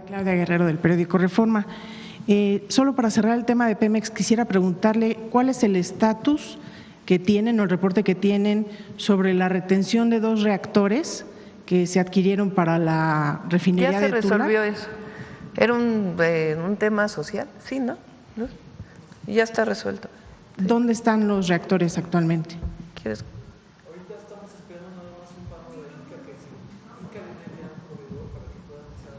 M: Claudia Guerrero, del periódico Reforma. Solo para cerrar el tema de Pemex, quisiera preguntarle cuál es el estatus que tienen o el reporte que tienen sobre la retención de 2 reactores que se adquirieron para la refinería de Tula.
A: Ya se resolvió eso. Era un tema social, sí, ¿no? Ya está resuelto.
M: Sí. ¿Dónde están los reactores actualmente?
A: ¿Quieres?
H: Ahorita estamos esperando nada más un pago de INCA que INCA le envía un proveedor para que puedan hacer.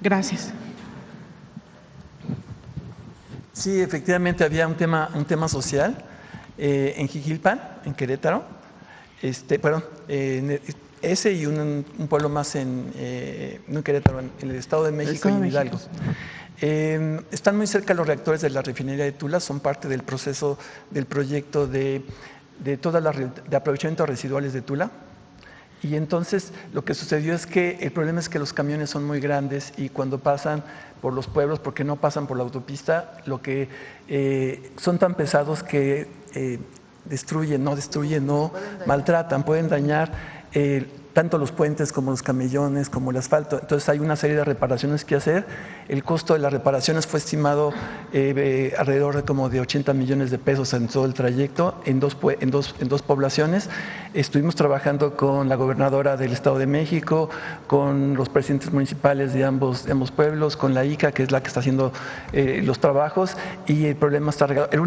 M: Gracias.
K: Sí, efectivamente había un tema social en Jijilpan, en Querétaro, ese y un pueblo más no en Querétaro, en el Estado de México y en Hidalgo. Están muy cerca los reactores de la refinería de Tula, son parte del proceso del proyecto de aprovechamiento de residuales de Tula. Y entonces lo que sucedió es que el problema es que los camiones son muy grandes y cuando pasan por los pueblos, porque no pasan por la autopista, son tan pesados que destruyen, maltratan, pueden dañar tanto los puentes como los camellones, como el asfalto. Entonces hay una serie de reparaciones que hacer. El costo de las reparaciones fue estimado alrededor de como de 80 millones de pesos en todo el trayecto, en dos poblaciones. Estuvimos trabajando con la gobernadora del Estado de México, con los presidentes municipales de ambos pueblos, con la ICA, que es la que está haciendo los trabajos, y el problema está arreglado. La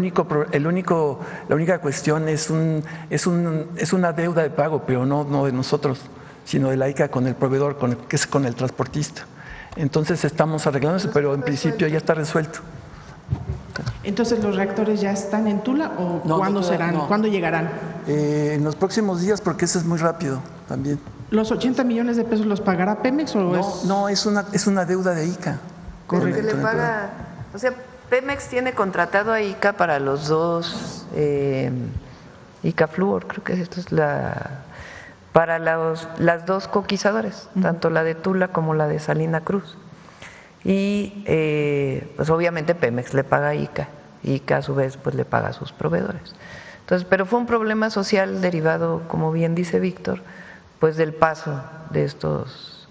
K: única cuestión es una deuda de pago, pero no de nosotros, sino de la ICA con el proveedor, que es con el transportista. Entonces estamos arreglando eso, pero en principio ya está resuelto.
M: Entonces, ¿los reactores ya están en Tula o cuándo serán? No. ¿Cuándo llegarán?
K: En los próximos días, porque eso es muy rápido también.
M: ¿Los 80 millones de pesos los pagará Pemex o
K: No, es una deuda de ICA.
A: Correcto. Le paga, o sea, Pemex tiene contratado a ICA para los 2 ICA Fluor, creo que esto es para las 2 coquizadoras, tanto la de Tula como la de Salina Cruz. Y pues obviamente Pemex le paga a ICA, y ICA a su vez pues le paga a sus proveedores. Entonces, pero fue un problema social derivado, como bien dice Víctor, pues del paso de estos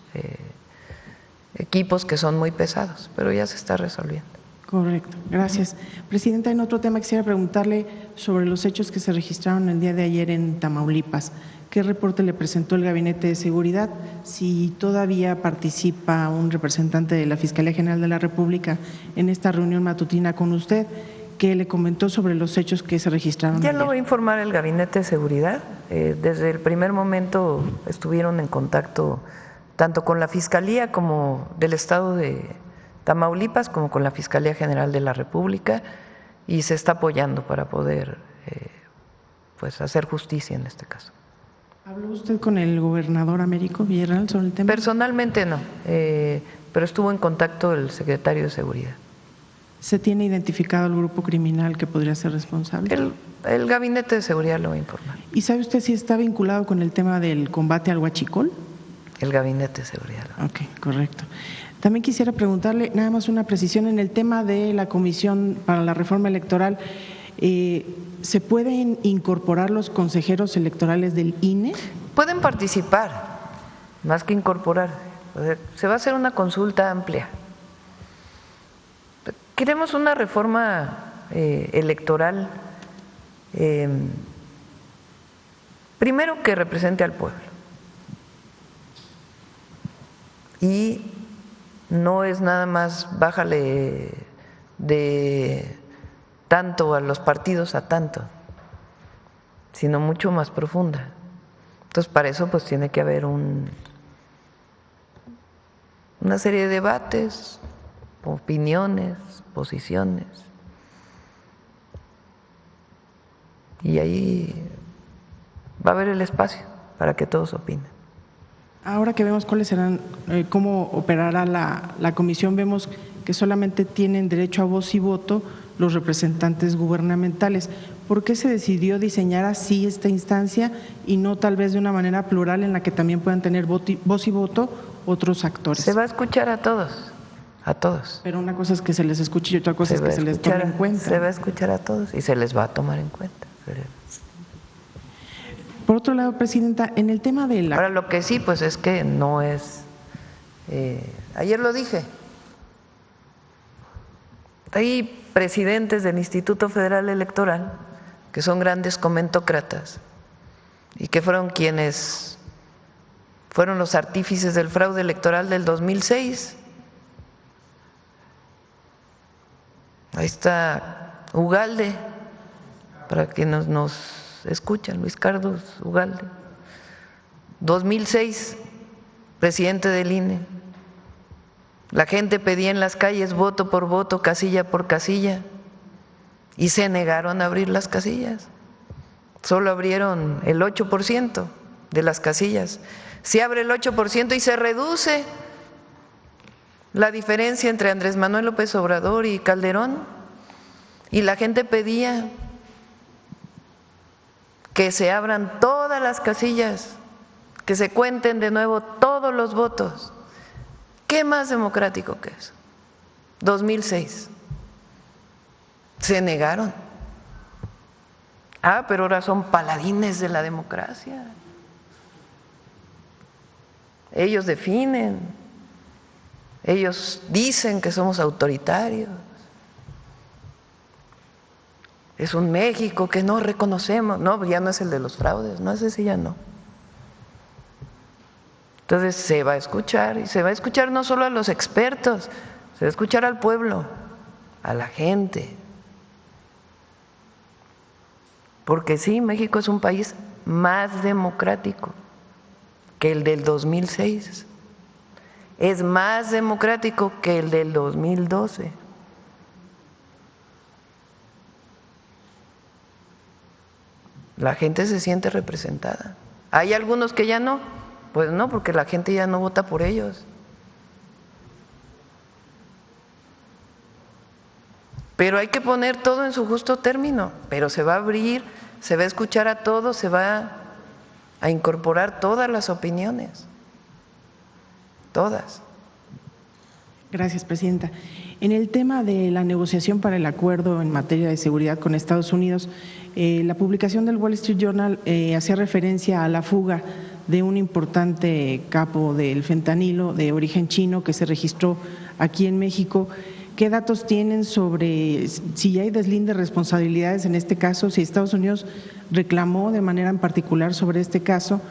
A: equipos que son muy pesados, pero ya se está resolviendo.
M: Correcto, gracias. Presidenta, en otro tema quisiera preguntarle sobre los hechos que se registraron el día de ayer en Tamaulipas. ¿Qué reporte le presentó el Gabinete de Seguridad? Si todavía participa un representante de la Fiscalía General de la República en esta reunión matutina con usted, ¿qué le comentó sobre los hechos que se registraron
A: Ya
M: ayer?
A: lo va a informar el Gabinete de Seguridad. Desde el primer momento estuvieron en contacto tanto con la Fiscalía como del Estado de Tamaulipas como con la Fiscalía General de la República, y se está apoyando para poder pues hacer justicia en este caso.
M: ¿Habló usted con el gobernador Américo Villarreal sobre el tema?
A: Personalmente no, pero estuvo en contacto el secretario de Seguridad.
M: ¿Se tiene identificado el grupo criminal que podría ser responsable?
A: El Gabinete de Seguridad lo va a informar.
M: ¿Y sabe usted si está vinculado con el tema del combate al huachicol?
A: El Gabinete de Seguridad.
M: Ok, correcto. También quisiera preguntarle nada más una precisión en el tema de la Comisión para la Reforma Electoral. ¿Se pueden incorporar los consejeros electorales del INE?
A: Pueden participar, más que incorporar. O sea, se va a hacer una consulta amplia. Queremos una reforma electoral primero que represente al pueblo. Y no es nada más bájale de tanto a los partidos a tanto, sino mucho más profunda. Entonces, para eso pues tiene que haber una serie de debates, opiniones, posiciones. Y ahí va a haber el espacio para que todos opinen.
M: Ahora que vemos cuáles serán, cómo operará la comisión, vemos que solamente tienen derecho a voz y voto los representantes gubernamentales. ¿Por qué se decidió diseñar así esta instancia y no tal vez de una manera plural en la que también puedan tener voz y voto otros actores?
A: Se va a escuchar a todos, a todos.
M: Pero una cosa es que se les escuche y otra cosa es que se les tome en cuenta.
A: Se va a escuchar a todos y se les va a tomar en cuenta.
M: Por otro lado, Presidenta, en el tema de la…
A: Ahora, lo que sí, pues es que no es… ayer lo dije, hay presidentes del Instituto Federal Electoral que son grandes comentócratas y que fueron quienes fueron los artífices del fraude electoral del 2006. Ahí está Ugalde, para quienes nos escuchan, Luis Carlos Ugalde, 2006, presidente del INE. La gente pedía en las calles voto por voto, casilla por casilla, y se negaron a abrir las casillas. Solo abrieron el 8% de las casillas. Se abre el 8% y se reduce la diferencia entre Andrés Manuel López Obrador y Calderón, y la gente pedía que se abran todas las casillas, que se cuenten de nuevo todos los votos. ¿Qué más democrático que eso? 2006. Se negaron. Pero ahora son paladines de la democracia. Ellos definen, ellos dicen que somos autoritarios. Es un México que no reconocemos. No, ya no es el de los fraudes, no es ese, ya no. Entonces se va a escuchar, y se va a escuchar no solo a los expertos, se va a escuchar al pueblo, a la gente. Porque sí, México es un país más democrático que el del 2006. Es más democrático que el del 2012. La gente se siente representada. Hay algunos que ya no, pues no, porque la gente ya no vota por ellos. Pero hay que poner todo en su justo término, pero se va a abrir, se va a escuchar a todos, se va a incorporar todas las opiniones, todas.
M: Gracias, Presidenta. En el tema de la negociación para el acuerdo en materia de seguridad con Estados Unidos, la publicación del Wall Street Journal hacía referencia a la fuga de un importante capo del fentanilo de origen chino que se registró aquí en México. ¿Qué datos tienen sobre si hay deslinde de responsabilidades en este caso, si Estados Unidos reclamó de manera en particular sobre este caso?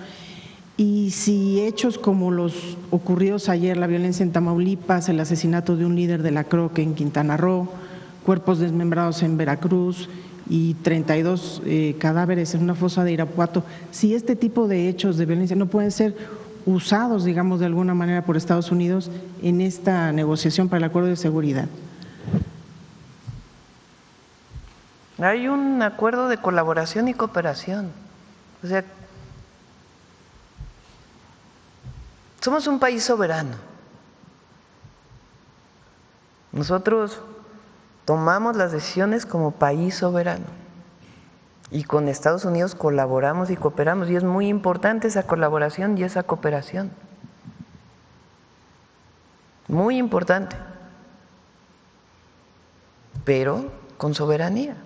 M: Y si hechos como los ocurridos ayer, la violencia en Tamaulipas, el asesinato de un líder de la Croc en Quintana Roo, cuerpos desmembrados en Veracruz y 32 cadáveres en una fosa de Irapuato, si este tipo de hechos de violencia no pueden ser usados, digamos, de alguna manera por Estados Unidos en esta negociación para el acuerdo de seguridad.
A: Hay un acuerdo de colaboración y cooperación. O sea, somos un país soberano. Nosotros tomamos las decisiones como país soberano y con Estados Unidos colaboramos y cooperamos, y es muy importante esa colaboración y esa cooperación. Muy importante, pero con soberanía.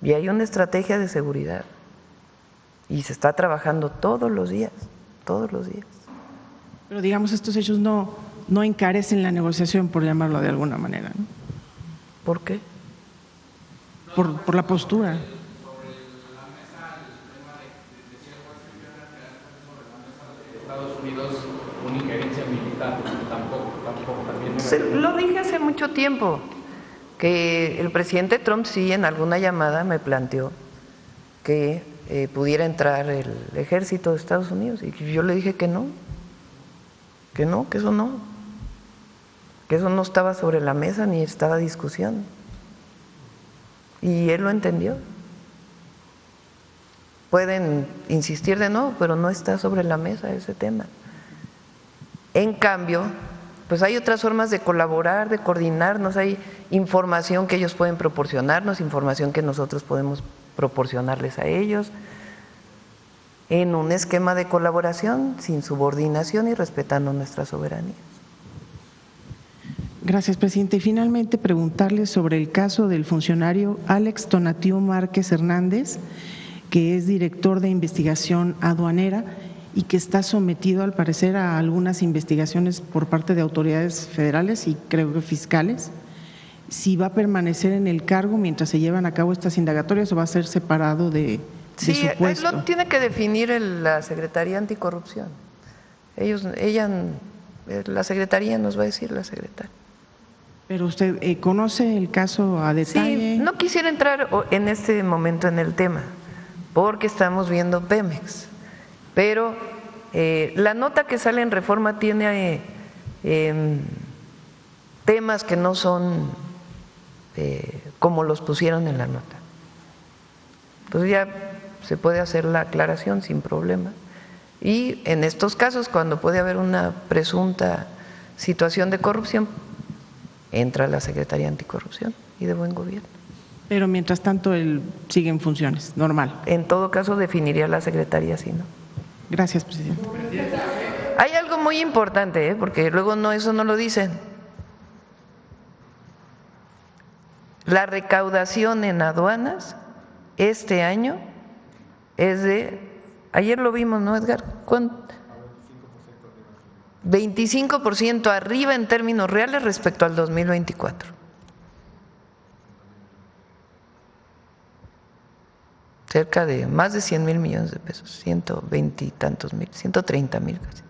A: Y hay una estrategia de seguridad y se está trabajando todos los días, todos los días.
M: Pero digamos, estos hechos no encarecen la negociación, por llamarlo de alguna manera, ¿no?
A: ¿Por qué?
H: No
M: por la postura.
N: Estados Unidos una injerencia militar, tampoco también.
A: Lo dije hace mucho tiempo, que el presidente Trump sí en alguna llamada me planteó que pudiera entrar el ejército de Estados Unidos y yo le dije que no, que eso no estaba sobre la mesa ni estaba discusión. Y él lo entendió. Pueden insistir de nuevo, pero no está sobre la mesa ese tema. En cambio, pues hay otras formas de colaborar, de coordinarnos, hay información que ellos pueden proporcionarnos, información que nosotros podemos proporcionarles a ellos, en un esquema de colaboración, sin subordinación y respetando nuestra soberanía.
M: Gracias, presidente. Y finalmente preguntarle sobre el caso del funcionario Alex Tonatiu Márquez Hernández, que es director de investigación aduanera y que está sometido al parecer a algunas investigaciones por parte de autoridades federales y creo que fiscales. Si va a permanecer en el cargo mientras se llevan a cabo estas indagatorias o va a ser separado de su puesto.
A: Lo tiene que definir la Secretaría Anticorrupción. La Secretaría nos va a decir la secretaria.
M: Pero usted conoce el caso a detalle.
A: Sí, no quisiera entrar en este momento en el tema, porque estamos viendo Pemex, pero la nota que sale en Reforma tiene temas que no son como los pusieron en la nota. Entonces ya se puede hacer la aclaración sin problema. Y en estos casos, cuando puede haber una presunta situación de corrupción, entra la Secretaría Anticorrupción y de Buen Gobierno.
M: Pero mientras tanto él sigue en funciones, normal.
A: En todo caso definiría la Secretaría si no.
M: Gracias, presidente.
A: Hay algo muy importante, porque luego eso no lo dicen. La recaudación en aduanas este año es ayer lo vimos, ¿no, Edgar? ¿Cuánto? 25% arriba en términos reales respecto al 2024. Cerca de más de 100,000 millones de pesos, 120 y tantos mil, 130,000 casi.